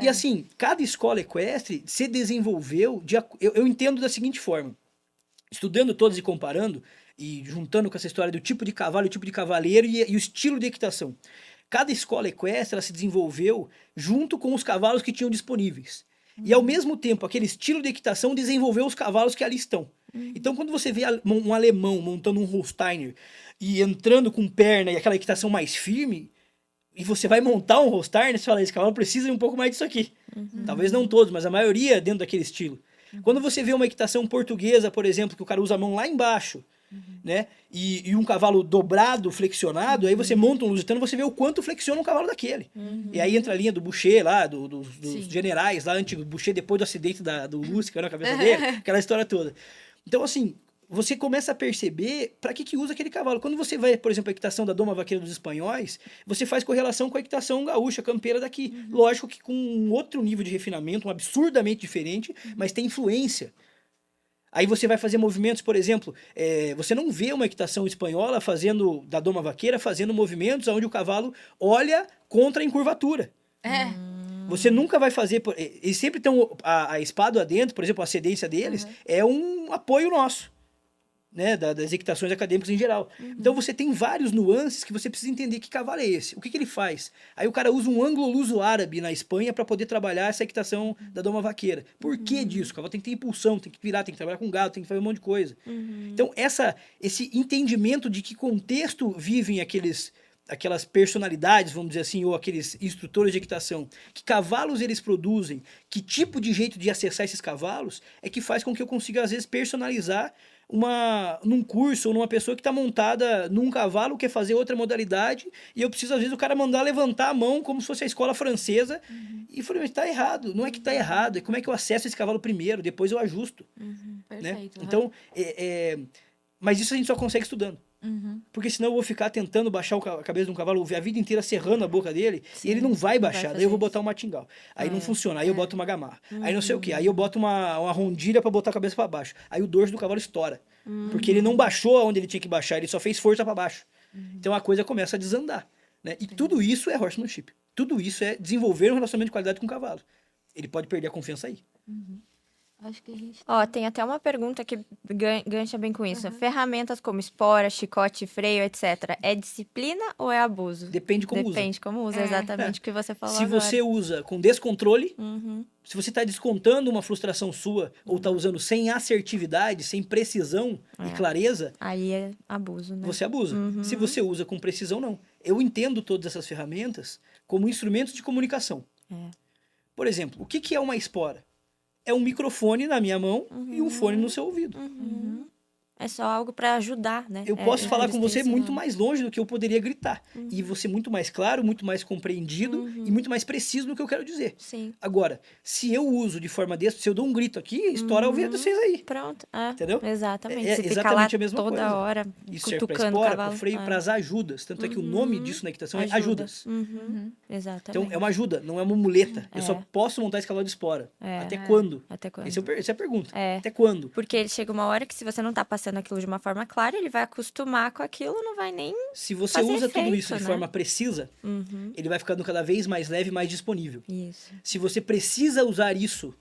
E assim, cada escola equestre se desenvolveu, eu entendo da seguinte forma, estudando todas e comparando, e juntando com essa história do tipo de cavalo, o tipo de cavaleiro e o estilo de equitação. Cada escola equestre ela se desenvolveu junto com os cavalos que tinham disponíveis. E ao mesmo tempo, aquele estilo de equitação desenvolveu os cavalos que ali estão. Então, quando você vê um alemão montando um Holsteiner e entrando com perna e aquela equitação mais firme, e você vai montar um Holsteiner, você fala, esse cavalo precisa de um pouco mais disso aqui. Talvez não todos, mas a maioria dentro daquele estilo. Quando você vê uma equitação portuguesa, por exemplo, que o cara usa a mão lá embaixo, né? E um cavalo dobrado, flexionado, aí você monta um lusitano, você vê o quanto flexiona um cavalo daquele. E aí entra a linha do Boucher lá, dos generais lá, antigo Boucher, depois do acidente do Lúcio, que era na cabeça dele, aquela história toda. Então, assim, você começa a perceber para que usa aquele cavalo. Quando você vai, por exemplo, a equitação da doma vaqueira dos espanhóis, você faz correlação com a equitação gaúcha, campeira daqui. Lógico que com um outro nível de refinamento, um absurdamente diferente, mas tem influência. Aí você vai fazer movimentos, por exemplo, você não vê uma equitação espanhola da doma vaqueira fazendo movimentos onde o cavalo olha contra a encurvatura. Você nunca vai fazer... Eles sempre tem a espada adentro, por exemplo, a cedência deles, é um apoio nosso, né, das equitações acadêmicas em geral. Então você tem vários nuances que você precisa entender que cavalo é esse, o que ele faz. Aí o cara usa um ângulo-luso árabe na Espanha para poder trabalhar essa equitação da doma vaqueira. Por que disso? O cavalo tem que ter impulsão, tem que virar, tem que trabalhar com gado, tem que fazer um monte de coisa. Então esse entendimento de que contexto vivem aquelas personalidades, vamos dizer assim, ou aqueles instrutores de equitação, que cavalos eles produzem, que tipo de jeito de acessar esses cavalos, é que faz com que eu consiga, às vezes, personalizar num curso ou numa pessoa que está montada num cavalo, quer fazer outra modalidade, e eu preciso, às vezes, o cara mandar levantar a mão como se fosse a escola francesa, e eu falei, mas tá errado, não é que tá errado, é como é que eu acesso esse cavalo primeiro, depois eu ajusto. Né? Perfeito. Então, mas isso a gente só consegue estudando. Porque senão eu vou ficar tentando baixar a cabeça de um cavalo a vida inteira serrando a boca dele, e ele não vai baixar. Daí eu vou botar um martingale. Aí não funciona. Aí eu boto uma gamarra. Aí não sei o quê. Aí eu boto uma rondilha para botar a cabeça para baixo. Aí o dorso do cavalo estoura. Porque ele não baixou aonde ele tinha que baixar, ele só fez força para baixo. Então a coisa começa a desandar. Né? E tudo isso é horsemanship. Tudo isso é desenvolver um relacionamento de qualidade com o cavalo. Ele pode perder a confiança aí. Acho que a gente... Ó, tem até uma pergunta que gancha bem com isso. Ferramentas como espora, chicote, freio, etc. É disciplina ou é abuso? Depende como usa. Depende como usa, exatamente o que você falou Se agora. você usa com descontrole, se você está descontando uma frustração sua, ou está usando sem assertividade, sem precisão e clareza, aí é abuso, né? você abusa. Se você usa com precisão, não. Eu entendo todas essas ferramentas como instrumentos de comunicação. Por exemplo, o que é uma espora? É um microfone na minha mão e um fone no seu ouvido. É só algo para ajudar, né? Eu posso falar com você muito mais. mais longe do que eu poderia gritar. E você muito mais claro, muito mais compreendido e muito mais preciso no que eu quero dizer. Sim. Agora, se eu uso de forma dessa, se eu dou um grito aqui, estoura o ouvido de vocês aí. Pronto. Entendeu? Exatamente. É Se ficar exatamente lá a mesma toda coisa. hora Isso serve para cutucando o espora, cavalo. para freio, para as ajudas. Tanto é que o nome disso na equitação é ajudas. Exatamente. Então, é uma ajuda, não é uma muleta. Eu só posso montar esse cavalo de espora. Até quando? Até quando? Essa é a pergunta. É. Até quando? Porque ele chega uma hora que se você não tá passando aquilo de uma forma clara, ele vai acostumar com aquilo, não vai nem Se você fazer usa tudo efeito, isso de né? forma precisa, ele vai ficando cada vez mais leve e mais disponível. Isso. Se você precisa usar isso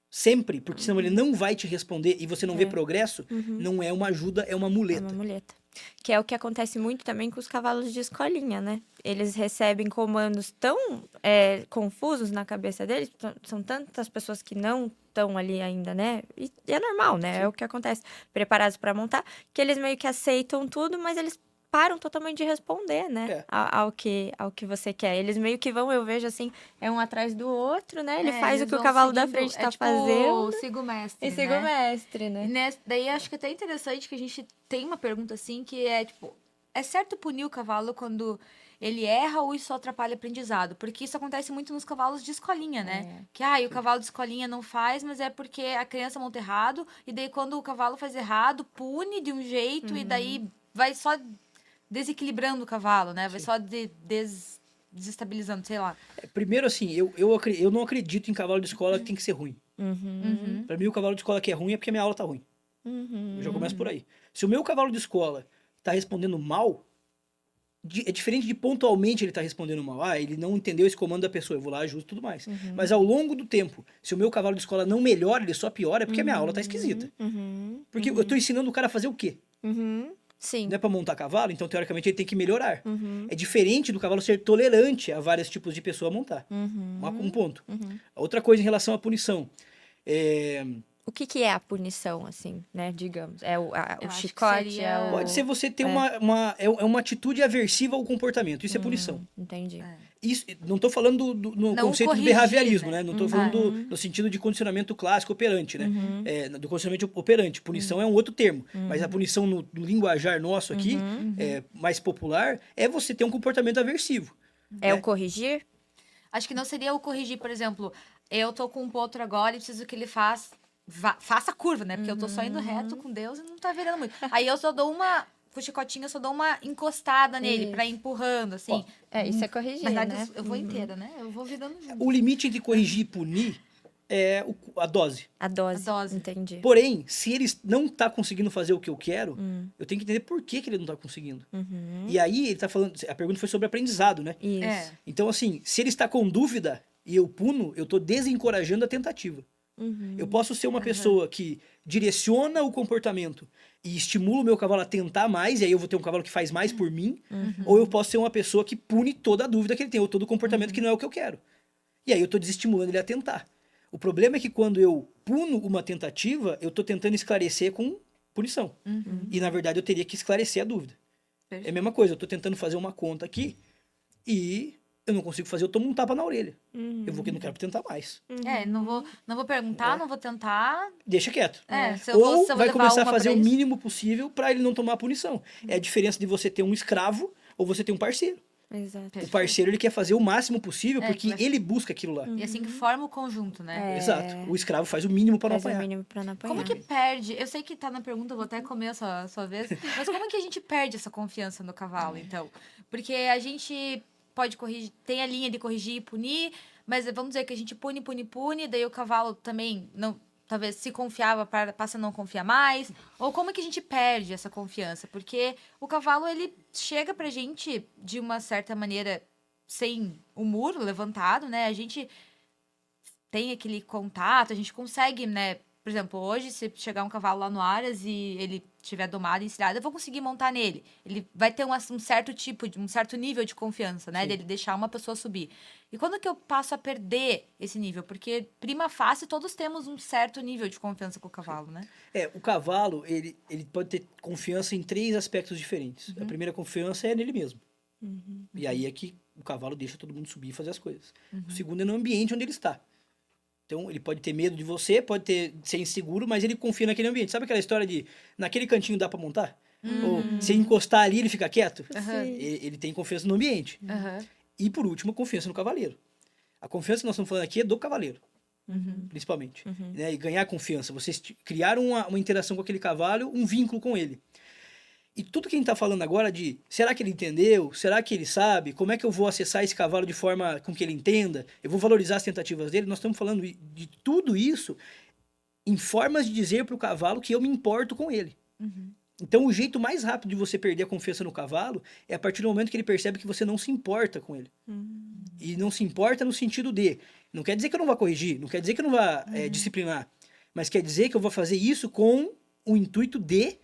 sempre, porque senão ele não vai te responder e você não vê progresso, não é uma ajuda, é uma É muleta. uma muleta. Que é o que acontece muito também com os cavalos de escolinha, né? Eles recebem comandos tão confusos na cabeça deles, são tantas pessoas que não estão ali ainda, né? E é normal, né? É o que acontece. Preparados para montar, que eles meio que aceitam tudo, mas eles param totalmente de responder, né? Ao que você quer. Eles meio que vão, eu vejo assim, é um atrás do outro, né? Ele faz o que o cavalo da frente tá fazendo. Siga o mestre, E siga o né? mestre, né? Daí acho que é até interessante que a gente tem uma pergunta assim, que é tipo, é certo punir o cavalo quando ele erra ou isso só atrapalha o aprendizado? Porque isso acontece muito nos cavalos de escolinha, né? Que o cavalo de escolinha não faz, mas é porque a criança monta errado, e daí quando o cavalo faz errado, pune de um jeito, e daí vai só desequilibrando o cavalo, né? Vai só desestabilizando, sei lá. Primeiro, assim, eu não acredito em cavalo de escola que tem que ser ruim. Pra mim, o cavalo de escola que é ruim é porque a minha aula tá ruim. Eu já começo por aí. Se o meu cavalo de escola tá respondendo mal, é diferente de pontualmente ele tá respondendo mal. Ele não entendeu esse comando da pessoa, eu vou lá, ajusto e tudo mais. Mas ao longo do tempo, se o meu cavalo de escola não melhora, ele só piora, é porque a minha aula tá esquisita. Porque eu tô ensinando o cara a fazer o quê? Sim. Não é para montar cavalo, então teoricamente ele tem que melhorar. É diferente do cavalo ser tolerante a vários tipos de pessoa montar. Um ponto. Outra coisa em relação à punição. O que é a punição, assim, né? Digamos. É o acho que chicote? seria- É o... Pode ser você ter uma atitude aversiva ao comportamento. Isso é punição. Entendi. Isso, não estou falando no Não conceito corrigir, de behaviorismo, né? né? Não estou falando no sentido de condicionamento clássico operante, né? Do condicionamento operante. Punição é um outro termo. Mas a punição no linguajar nosso aqui, mais popular, é você ter um comportamento aversivo. É o corrigir? Acho que não seria o corrigir, por exemplo, eu tô com um potro agora e preciso que ele faça a curva, né? Porque eu tô só indo reto com Deus e não tá virando muito. Aí eu só dou com o chicotinho, eu só dou uma encostada nele pra ir empurrando, assim. Isso é corrigir, Na verdade, né? eu vou inteira, né? Eu vou virando junto. O limite entre corrigir e punir é a dose. A dose. A dose. Entendi. Porém, se ele não tá conseguindo fazer o que eu quero, eu tenho que entender por que ele não tá conseguindo. E aí, ele tá falando... A pergunta foi sobre aprendizado, né? Isso. Então, assim, se ele está com dúvida e eu puno, eu tô desencorajando a tentativa. Eu posso ser uma pessoa que direciona o comportamento e estimula o meu cavalo a tentar mais, e aí eu vou ter um cavalo que faz mais por mim, ou eu posso ser uma pessoa que pune toda a dúvida que ele tem, ou todo o comportamento que não é o que eu quero. E aí eu tô desestimulando ele a tentar. O problema é que quando eu puno uma tentativa, eu tô tentando esclarecer com punição. E, na verdade, eu teria que esclarecer a dúvida. É a mesma coisa, eu tô tentando fazer uma conta aqui e eu não consigo fazer, eu tomo um tapa na orelha. Eu vou que não quero tentar mais. Não vou perguntar, não vou tentar. Deixa quieto. Se eu vou Vai levar começar a uma fazer pra o isso. mínimo possível para ele não tomar a punição. É a diferença de você ter um escravo ou você ter um parceiro. Exato. O parceiro, ele quer fazer o máximo possível porque que vai- ele busca aquilo lá. E assim que forma o conjunto, né? Exato. O escravo faz o mínimo para não Faz o apanhar. mínimo pra não apanhar. Como que perde? Eu sei que tá na pergunta, eu vou até comer a sua vez. Mas como que a gente perde essa confiança no cavalo, então? Porque a gente pode corrigir, tem a linha de corrigir e punir, mas vamos dizer que a gente pune, daí o cavalo também não, talvez se confiava, passa a não confiar mais. Ou como que a gente perde essa confiança? Porque o cavalo, ele chega pra gente de uma certa maneira sem o muro levantado, né? A gente tem aquele contato, a gente consegue, né? Por exemplo, hoje, se chegar um cavalo lá no Aras e ele estiver domado e estriado, eu vou conseguir montar nele. Ele vai ter um certo tipo, um certo nível de confiança, né? Sim. Dele deixar uma pessoa subir. E quando que eu passo a perder esse nível? Porque, prima facie, todos temos um certo nível de confiança com o cavalo, né? O cavalo, ele pode ter confiança em 3 aspectos diferentes. A primeira confiança é nele mesmo. E aí é que o cavalo deixa todo mundo subir e fazer as coisas. O segundo é no ambiente onde ele está. Então, ele pode ter medo de você, pode ser inseguro, mas ele confia naquele ambiente. Sabe aquela história de, naquele cantinho dá pra montar? Ou, se encostar ali, ele fica quieto? Ele tem confiança no ambiente. E, por último, confiança no cavaleiro. A confiança que nós estamos falando aqui é do cavaleiro, principalmente. Né? E ganhar confiança. Vocês criaram uma interação com aquele cavalo, um vínculo com ele. E tudo que a gente está falando agora de, será que ele entendeu? Será que ele sabe? Como é que eu vou acessar esse cavalo de forma com que ele entenda? Eu vou valorizar as tentativas dele? Nós estamos falando de tudo isso em formas de dizer para o cavalo que eu me importo com ele. Então, o jeito mais rápido de você perder a confiança no cavalo é a partir do momento que ele percebe que você não se importa com ele. E não se importa no sentido de, não quer dizer que eu não vá corrigir, não quer dizer que eu não vá disciplinar, mas quer dizer que eu vou fazer isso com o intuito de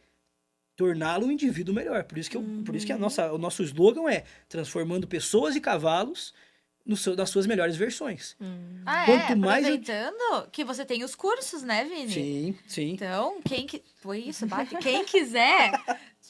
torná-lo um indivíduo melhor. Por isso que, o nosso slogan é transformando pessoas e cavalos nas suas melhores versões. Quanto mais Aproveitando que você tem os cursos, né, Vini? Sim. Então, quem quiser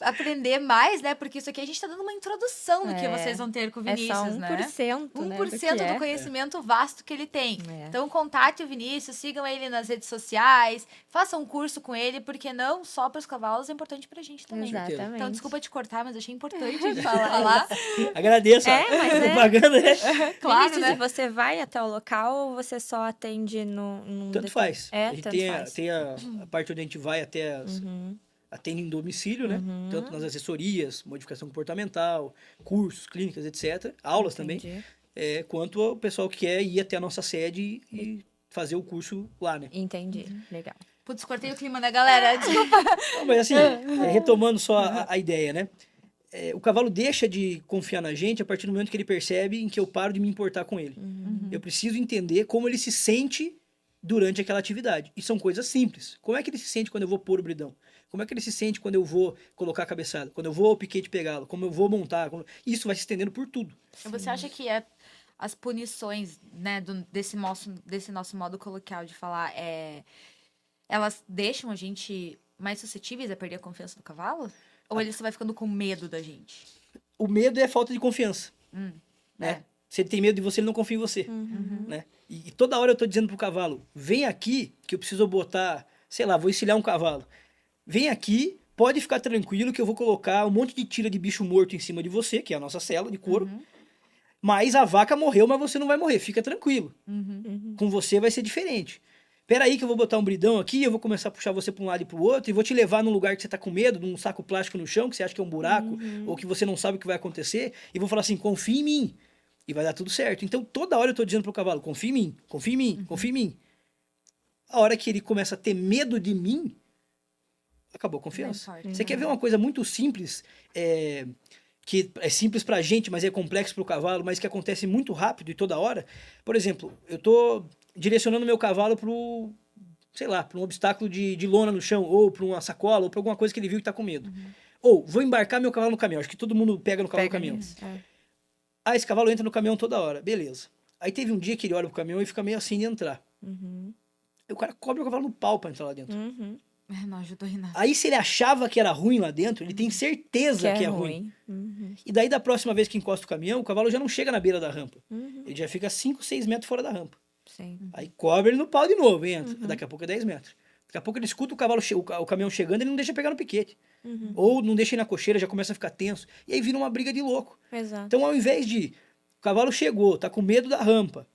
aprender mais, né? Porque isso aqui a gente tá dando uma introdução do que vocês vão ter com o Vinícius, é só 1%, né? 1% né, do conhecimento vasto que ele tem. É. Então, contate o Vinícius, sigam ele nas redes sociais, façam um curso com ele, porque não só para os cavalos, é importante pra gente também. Exatamente. Então, desculpa te cortar, mas achei importante falar. Agradeço. Mas propaganda, né? Claro, Vinícius, né? e você vai até o local ou você só atende num Tanto faz. A gente tanto faz. tem a parte onde a gente vai até atende em domicílio, né? Tanto nas assessorias, modificação comportamental, cursos, clínicas, etc. Aulas também. Quanto o pessoal que quer ir até a nossa sede e fazer o curso lá, né? Entendi. Legal. Putz, cortei o clima, né, galera? Desculpa. Não, mas assim, retomando só a ideia, né? O cavalo deixa de confiar na gente a partir do momento que ele percebe em que eu paro de me importar com ele. Eu preciso entender como ele se sente durante aquela atividade. E são coisas simples. Como é que ele se sente quando eu vou pôr o bridão? Como é que ele se sente quando eu vou colocar a cabeçada? Quando eu vou ao piquete pegá-lo? Como eu vou montar? Isso vai se estendendo por tudo. Você acha que as punições, né, desse nosso modo coloquial de falar, elas deixam a gente mais suscetíveis a perder a confiança do cavalo? Ou ele só vai ficando com medo da gente? O medo é a falta de confiança. Né? Se ele tem medo de você, ele não confia em você. Né? E toda hora eu tô dizendo pro cavalo, vem aqui que eu preciso botar, sei lá, vou encilhar um cavalo. Vem aqui, pode ficar tranquilo que eu vou colocar um monte de tira de bicho morto em cima de você, que é a nossa cela de couro. Mas a vaca morreu, mas você não vai morrer. Fica tranquilo. Com você vai ser diferente. Peraí que eu vou botar um bridão aqui, eu vou começar a puxar você para um lado e para o outro, e vou te levar num lugar que você tá com medo, num saco plástico no chão, que você acha que é um buraco, ou que você não sabe o que vai acontecer, e vou falar assim, confia em mim. E vai dar tudo certo. Então, toda hora eu tô dizendo pro cavalo, confia em mim, confia em mim, confia em mim. A hora que ele começa a ter medo de mim, acabou a confiança. Você quer ver uma coisa muito simples, que é simples pra gente, mas é complexo pro cavalo, mas que acontece muito rápido e toda hora? Por exemplo, eu tô direcionando meu cavalo pro, sei lá, pra um obstáculo de lona no chão, ou pra uma sacola, ou pra alguma coisa que ele viu que tá com medo. Ou, vou embarcar meu cavalo no caminhão. Acho que todo mundo pega no cavalo no caminhão. Ah, esse cavalo entra no caminhão toda hora. Beleza. Aí teve um dia que ele olha pro caminhão e fica meio assim de entrar. Aí o cara cobre o cavalo no pau pra entrar lá dentro. Não ajudou em nada. Aí, se ele achava que era ruim lá dentro, ele tem certeza que é ruim. E daí, da próxima vez que encosta o caminhão, o cavalo já não chega na beira da rampa. Ele já fica 5, 6 metros fora da rampa. Sim. Aí cobre ele no pau de novo, entra. Daqui a pouco é 10 metros. Daqui a pouco ele escuta o caminhão chegando, ele não deixa pegar no piquete. Ou não deixa ir na cocheira, já começa a ficar tenso. E aí vira uma briga de louco. Exato. Então, ao invés de o cavalo chegou, tá com medo da rampa.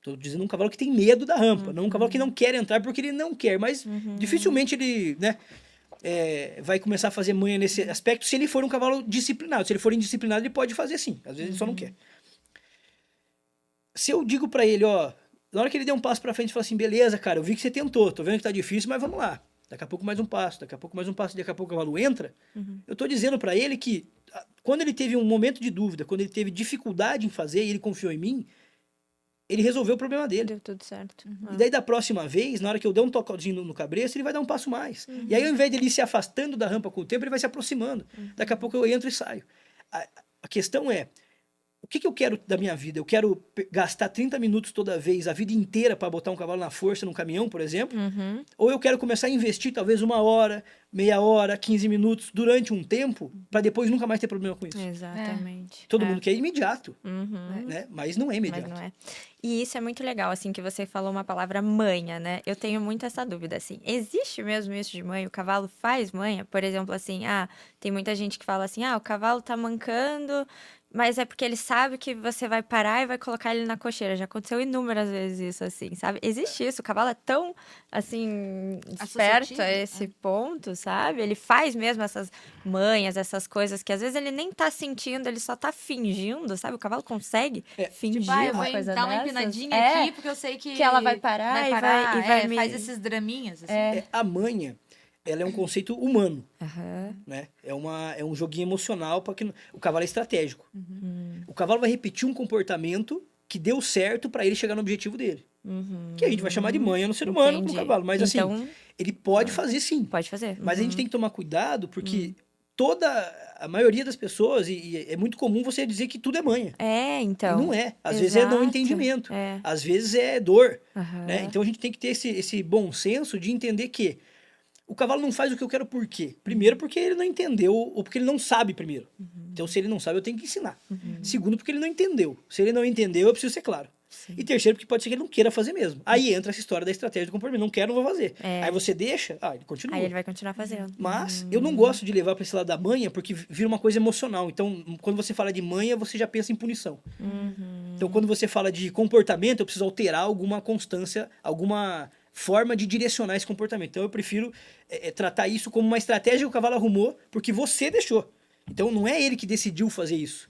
Tô dizendo um cavalo que tem medo da rampa, não um cavalo que não quer entrar porque ele não quer. Mas dificilmente ele, né, vai começar a fazer manha nesse aspecto se ele for um cavalo disciplinado. Se ele for indisciplinado, ele pode fazer sim. Às vezes ele só não quer. Se eu digo pra ele, ó, na hora que ele der um passo pra frente, fala assim, beleza, cara, eu vi que você tentou, tô vendo que tá difícil, mas vamos lá. Daqui a pouco mais um passo, daqui a pouco mais um passo, daqui a pouco o cavalo entra. Eu tô dizendo pra ele que quando ele teve um momento de dúvida, quando ele teve dificuldade em fazer e ele confiou em mim, ele resolveu o problema dele. Deu tudo certo. E daí, da próxima vez, na hora que eu der um toquezinho no cabresto, ele vai dar um passo mais. E aí, ao invés dele ir se afastando da rampa com o tempo, ele vai se aproximando. Daqui a pouco eu entro e saio. A questão é, o que eu quero da minha vida? Eu quero gastar 30 minutos toda vez, a vida inteira, para botar um cavalo na força num caminhão, por exemplo? Ou eu quero começar a investir talvez 1 hora, meia hora, 15 minutos, durante um tempo, para depois nunca mais ter problema com isso? Exatamente. Todo mundo quer imediato, né? Mas não é imediato. Mas não é. E isso é muito legal, assim, que você falou uma palavra manha, né? Eu tenho muito essa dúvida, assim. Existe mesmo isso de manha? O cavalo faz manha? Por exemplo, assim, tem muita gente que fala assim, o cavalo tá mancando, mas é porque ele sabe que você vai parar e vai colocar ele na cocheira. Já aconteceu inúmeras vezes isso, assim, sabe? Existe isso. O cavalo é tão, assim, esperto Associativo, a esse ponto, sabe? Ele faz mesmo essas manhas, essas coisas que às vezes ele nem tá sentindo, ele só tá fingindo, sabe? O cavalo consegue fingir Tipo, eu uma vou coisa dar uma dessas. empinadinha aqui, porque eu sei que ela vai parar e vai me... faz esses draminhas, assim. A manha, ela é um conceito humano. Aham. Né? É um joguinho emocional para que o cavalo é estratégico. O cavalo vai repetir um comportamento que deu certo para ele chegar no objetivo dele. Que a gente vai chamar de manha no ser humano com o Entendi. cavalo. Mas Então, assim, ele pode fazer sim. pode fazer. Mas a gente tem que tomar cuidado porque a maioria das pessoas, e é muito comum você dizer que tudo é manha. Então. E não é. Às vezes é não Exato. entendimento. Às vezes é dor. Aham. Né? Então a gente tem que ter esse bom senso de entender que o cavalo não faz o que eu quero por quê? Primeiro, porque ele não entendeu, ou porque ele não sabe primeiro. Então, se ele não sabe, eu tenho que ensinar. Segundo, porque ele não entendeu. Se ele não entendeu, eu preciso ser claro. Sim. E terceiro, porque pode ser que ele não queira fazer mesmo. Aí entra essa história da estratégia do comportamento. Não quero, não vou fazer. Aí você deixa, ele continua. Aí ele vai continuar fazendo. Mas eu não gosto de levar para esse lado da manha, porque vira uma coisa emocional. Então, quando você fala de manha, você já pensa em punição. Então, quando você fala de comportamento, eu preciso alterar alguma constância, alguma forma de direcionar esse comportamento. Então, eu prefiro tratar isso como uma estratégia que o cavalo arrumou, porque você deixou. Então, não é ele que decidiu fazer isso.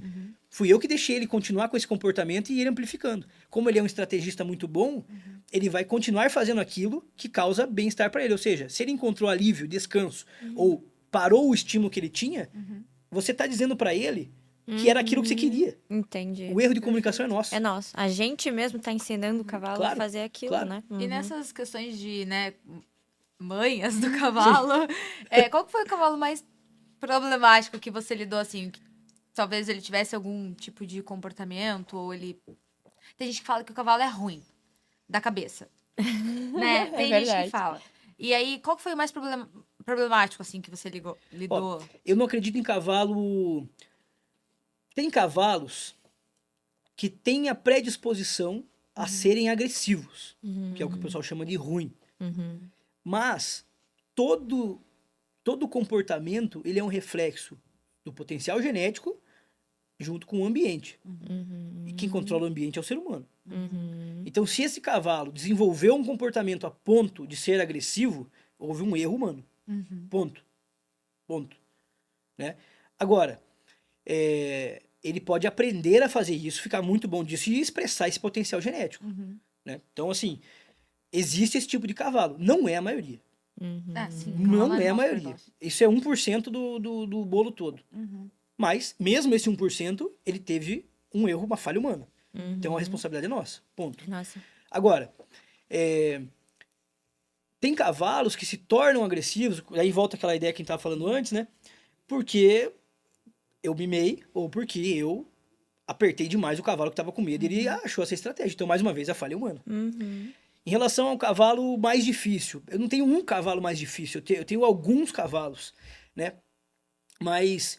Fui eu que deixei ele continuar com esse comportamento e ele amplificando. Como ele é um estrategista muito bom, ele vai continuar fazendo aquilo que causa bem-estar para ele. Ou seja, se ele encontrou alívio, descanso, ou parou o estímulo que ele tinha, você está dizendo para ele que era aquilo que você queria. Entendi. O erro de comunicação é nosso. É nosso. A gente mesmo tá ensinando o cavalo a fazer aquilo, né? E nessas questões de, né, manhas do cavalo, qual que foi o cavalo mais problemático que você lidou, assim? Que talvez ele tivesse algum tipo de comportamento, ou ele... Tem gente que fala que o cavalo é ruim, da cabeça. Né? Tem gente verdade. que fala. E aí, qual que foi o mais problemático, assim, que você lidou? Eu não acredito em cavalo... Tem cavalos que têm a predisposição a serem agressivos, que é o que o pessoal chama de ruim. Mas todo comportamento ele é um reflexo do potencial genético junto com o ambiente. E quem controla o ambiente é o ser humano. Então, se esse cavalo desenvolveu um comportamento a ponto de ser agressivo, houve um erro humano. Ponto. Né? Agora, ele pode aprender a fazer isso, ficar muito bom disso e expressar esse potencial genético. Né? Então, assim, existe esse tipo de cavalo. Não é a maioria. Sim, Não é a maioria. Isso é 1% do bolo todo. Mas, mesmo esse 1%, ele teve um erro, uma falha humana. Então, a responsabilidade é nossa. Ponto. Nossa. Agora, tem cavalos que se tornam agressivos, aí volta aquela ideia que a gente estava falando antes, né? Porque eu mimei, ou porque eu apertei demais o cavalo que estava com medo e ele achou essa estratégia. Então, mais uma vez, a falha é humana. Em relação ao cavalo mais difícil, eu não tenho um cavalo mais difícil, eu tenho alguns cavalos, né? Mas,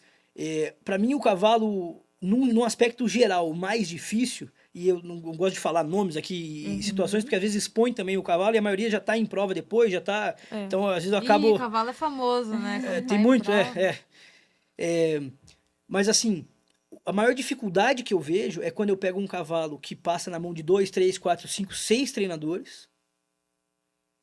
para mim, o cavalo, num aspecto geral, mais difícil, e eu não gosto de falar nomes aqui em situações, porque às vezes expõe também o cavalo e a maioria já tá em prova depois, já tá... Então, às vezes eu acabo... Ih, cavalo é famoso, né? Quando tem tá em muito, prova. Mas assim, a maior dificuldade que eu vejo é quando eu pego um cavalo que passa na mão de 2, 3, 4, 5, 6 treinadores.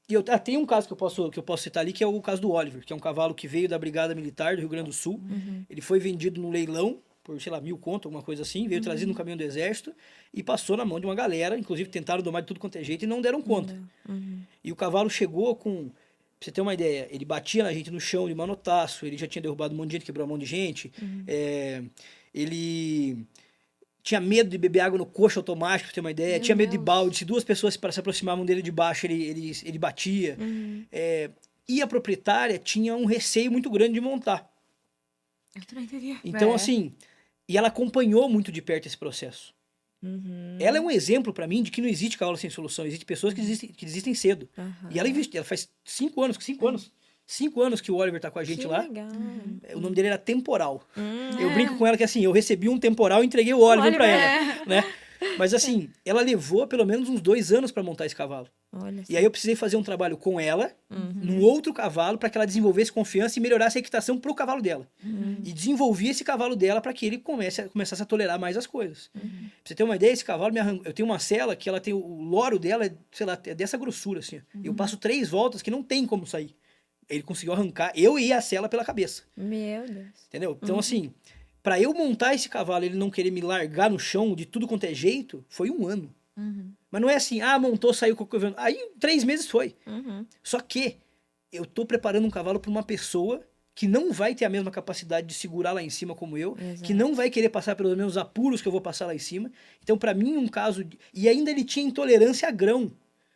E tem um caso que eu posso citar ali, que é o caso do Oliver, que é um cavalo que veio da Brigada Militar do Rio Grande do Sul. Ele foi vendido no leilão por, sei lá, 1.000 conto, alguma coisa assim. Veio trazido no caminhão do Exército e passou na mão de uma galera. Inclusive tentaram domar de tudo quanto é jeito e não deram conta. E o cavalo chegou com... Pra você ter uma ideia, ele batia na gente no chão de manotaço, ele já tinha derrubado um monte de gente, quebrou um monte de gente. Ele tinha medo de beber água no coxo automático, pra você ter uma ideia. Tinha medo de balde. Se duas pessoas se aproximavam dele de baixo, ele batia. E a proprietária tinha um receio muito grande de montar. Eu também teria. Então, assim, e ela acompanhou muito de perto esse processo. Ela é um exemplo pra mim de que não existe cavalo sem solução. Existem pessoas que desistem cedo. E ela faz 5 anos que o Oliver tá com a gente Que lá. legal. O nome dele era Temporal. Eu brinco com ela que assim, eu recebi um temporal e entreguei o Oliver pra ela, né? Mas assim, ela levou pelo menos uns 2 anos pra montar esse cavalo. Olha E aí eu precisei fazer um trabalho com ela, num outro cavalo, para que ela desenvolvesse confiança e melhorasse a equitação pro cavalo dela. E desenvolvi esse cavalo dela para que ele começasse a tolerar mais as coisas. Pra você ter uma ideia, esse cavalo, eu tenho uma sela que ela tem, o loro dela é, sei lá, é dessa grossura, assim. Eu passo 3 voltas que não tem como sair. Ele conseguiu arrancar eu e a sela pela cabeça. Meu Deus. Entendeu? Então, assim, para eu montar esse cavalo, ele não querer me largar no chão de tudo quanto é jeito, foi 1 ano. Mas não é assim, montou, saiu com o... Aí 3 meses foi. Só que eu tô preparando um cavalo para uma pessoa que não vai ter a mesma capacidade de segurar lá em cima como eu, que não vai querer passar pelos mesmos apuros que eu vou passar lá em cima. Então, para mim, um caso... E ainda ele tinha intolerância a grão.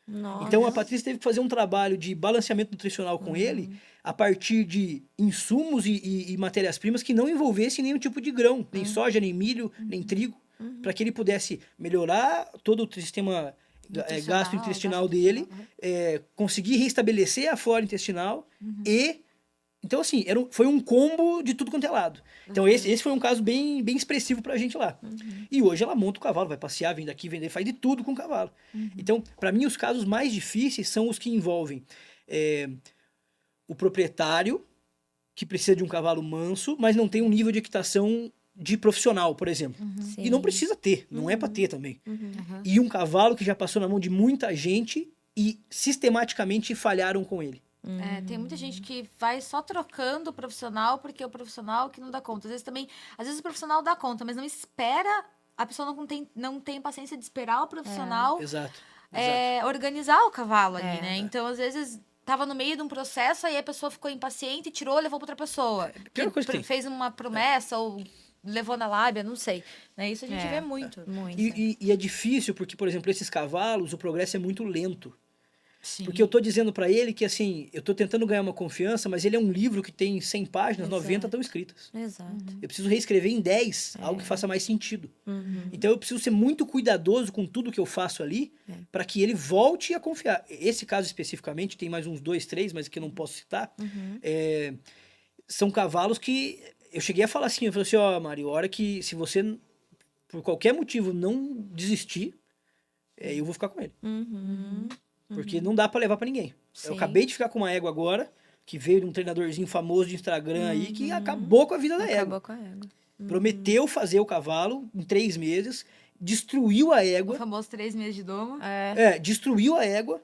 Nossa. Então, a Patrícia teve que fazer um trabalho de balanceamento nutricional com ele a partir de insumos e matérias-primas que não envolvessem nenhum tipo de grão, nem soja, nem milho, nem trigo, para que ele pudesse melhorar todo o sistema gastrointestinal dele, conseguir restabelecer a flora intestinal e... Então, assim, foi um combo de tudo quanto é lado. Então, esse foi um caso bem, bem expressivo pra gente lá. E hoje ela monta o cavalo, vai passear, vem daqui, vem faz de tudo com o cavalo. Então, pra mim, os casos mais difíceis são os que envolvem o proprietário, que precisa de um cavalo manso, mas não tem um nível de equitação de profissional, por exemplo. E não precisa ter, não é pra ter também. E um cavalo que já passou na mão de muita gente e sistematicamente falharam com ele. Tem muita gente que vai só trocando o profissional porque é o profissional que não dá conta. Às vezes o profissional dá conta, mas não espera, a pessoa não tem paciência de esperar o profissional Exato. organizar o cavalo ali, né? Então, às vezes, tava no meio de um processo, aí a pessoa ficou impaciente, tirou e levou pra outra pessoa. pior coisa que tem. Fez uma promessa ou levou na lábia, não sei. Né? Isso a gente vê muito. Muito. E é difícil porque, por exemplo, esses cavalos, o progresso é muito lento. Sim. Porque eu tô dizendo pra ele que, assim, eu tô tentando ganhar uma confiança, mas ele é um livro que tem 100 páginas, 90 estão escritas. Exato. Eu preciso reescrever em 10, algo que faça mais sentido. Então eu preciso ser muito cuidadoso com tudo que eu faço ali, para que ele volte a confiar. Esse caso especificamente, tem mais uns 2, 3, mas que eu não posso citar, são cavalos que eu cheguei a falar assim, eu falei assim, Mário, a hora que, se você, por qualquer motivo, não desistir, eu vou ficar com ele. Porque não dá pra levar pra ninguém. Sim. Eu acabei de ficar com uma égua agora, que veio de um treinadorzinho famoso de Instagram aí, que acabou com a vida da égua. Acabou com a égua. Prometeu fazer o cavalo em 3 meses, destruiu a O égua, famoso 3 meses de domo. destruiu a égua,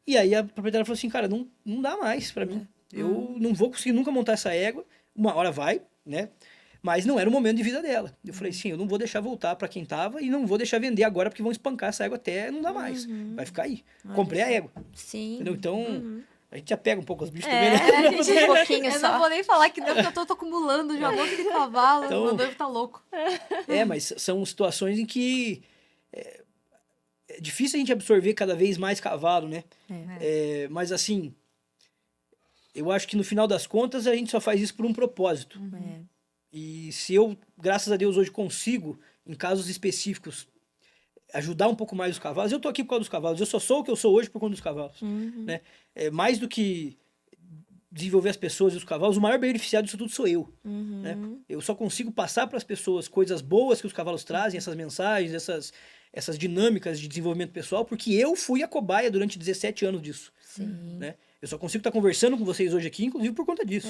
e aí a proprietária falou assim, cara, não dá mais pra mim. Eu não vou conseguir nunca montar essa égua, uma hora vai, né? Mas não era o momento de vida dela. Eu falei, sim, eu não vou deixar voltar pra quem tava e não vou deixar vender agora porque vão espancar essa égua até não dá mais. Vai ficar aí. Comprei a égua. Sim. Entendeu? Então, a gente já pega um pouco os bichos também, né? Um pouquinho Eu só. não vou nem falar que não, porque eu tô acumulando já um monte de cavalo. Então- Meu noivo tá louco. Mas são situações em que é difícil a gente absorver cada vez mais cavalo, né? Mas assim, eu acho que no final das contas a gente só faz isso por um propósito. E se eu, graças a Deus, hoje consigo, em casos específicos, ajudar um pouco mais os cavalos. Eu tô aqui por causa dos cavalos. Eu só sou o que eu sou hoje por conta dos cavalos. Né? Mais do que desenvolver as pessoas e os cavalos, o maior beneficiado disso tudo sou eu. Né? Eu só consigo passar para as pessoas coisas boas que os cavalos trazem, essas mensagens, essas dinâmicas de desenvolvimento pessoal, porque eu fui a cobaia durante 17 anos disso. Sim. Né? Eu só consigo estar conversando com vocês hoje aqui, inclusive por conta disso.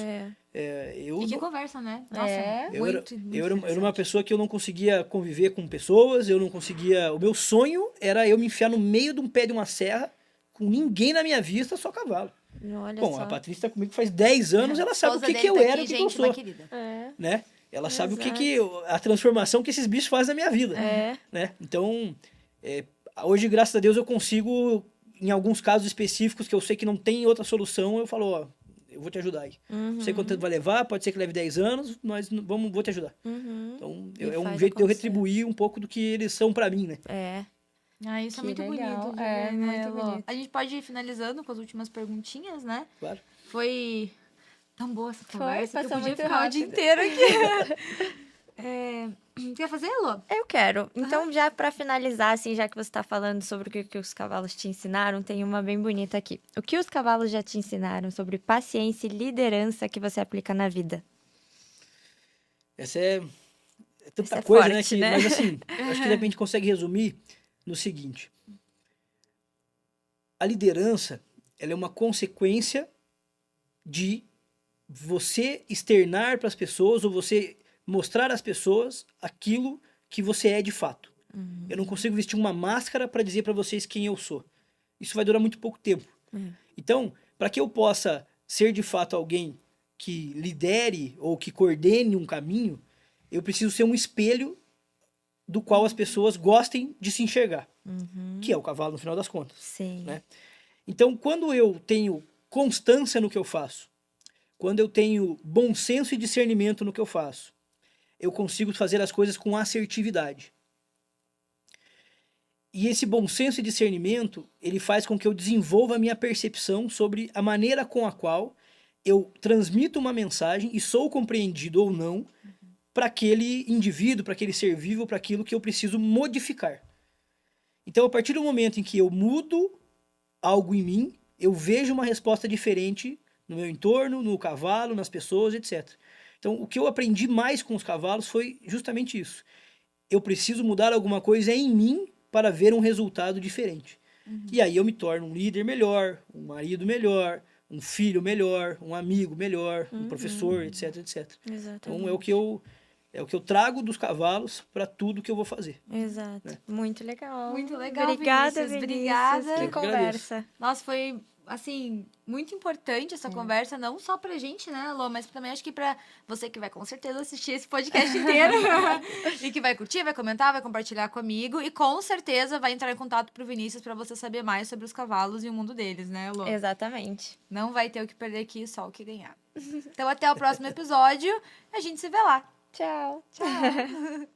E que conversa, né? Nossa, eu era uma interessante. pessoa que eu não conseguia conviver com pessoas, eu não conseguia... O meu sonho era eu me enfiar no meio de um pé de uma serra, com ninguém na minha vista, só cavalo. Olha Bom, só. a Patrícia tá comigo faz 10 anos, ela sabe o Esposa que dele eu tá era e aqui, o que eu gente, uma sou. querida. Né? Ela sabe Exato. a transformação que esses bichos fazem na minha vida. É. Né? Então, hoje, graças a Deus, eu consigo, em alguns casos específicos que eu sei que não tem outra solução, eu falo, ó, eu vou te ajudar aí. Não sei quanto tempo vai levar, pode ser que leve 10 anos, mas vou te ajudar. Então, E é um faz jeito de eu acontecer. retribuir um pouco do que eles são pra mim, né? Isso é Que muito legal. bonito. De É, ver, né, muito Lô? bonito. A gente pode ir finalizando com as últimas perguntinhas, né? Claro. Foi tão boa essa conversa que eu passou podia muito ficar o dia rápido. inteiro aqui. Quer fazer, Lô? Eu quero. Então, já para finalizar, assim, já que você está falando sobre o que os cavalos te ensinaram, tem uma bem bonita aqui. O que os cavalos já te ensinaram sobre paciência e liderança que você aplica na vida? Essa é tanta Essa é coisa, forte, né? né? Mas assim, acho que de repente consegue resumir no seguinte. A liderança, ela é uma consequência de você externar para as pessoas ou você mostrar às pessoas aquilo que você é de fato. Eu não consigo vestir uma máscara para dizer para vocês quem eu sou. Isso vai durar muito pouco tempo. Então, para que eu possa ser de fato alguém que lidere ou que coordene um caminho, eu preciso ser um espelho do qual as pessoas gostem de se enxergar, que é o cavalo no final das contas. Sim. Né? Então, quando eu tenho constância no que eu faço, quando eu tenho bom senso e discernimento no que eu faço, eu consigo fazer as coisas com assertividade. E esse bom senso e discernimento, ele faz com que eu desenvolva a minha percepção sobre a maneira com a qual eu transmito uma mensagem e sou compreendido ou não para aquele indivíduo, para aquele ser vivo, para aquilo que eu preciso modificar. Então, a partir do momento em que eu mudo algo em mim, eu vejo uma resposta diferente no meu entorno, no cavalo, nas pessoas, etc. Então, o que eu aprendi mais com os cavalos foi justamente isso. Eu preciso mudar alguma coisa em mim para ver um resultado diferente. E aí eu me torno um líder melhor, um marido melhor, um filho melhor, um amigo melhor, um professor, etc, etc. Exatamente. Então, é o que eu trago dos cavalos para tudo que eu vou fazer. Exato. Muito legal. Muito legal, Obrigada, Vinícius. Vinícius. Obrigada. Que Eu que agradeço. conversa. Nossa, foi, assim, muito importante essa conversa, não só pra gente, né, Lô, mas também acho que pra você que vai com certeza assistir esse podcast inteiro e que vai curtir, vai comentar, vai compartilhar comigo e com certeza vai entrar em contato pro Vinícius pra você saber mais sobre os cavalos e o mundo deles, né, Lô? Exatamente. Não vai ter o que perder aqui, só o que ganhar. Então, até o próximo episódio. A gente se vê lá. Tchau. Tchau.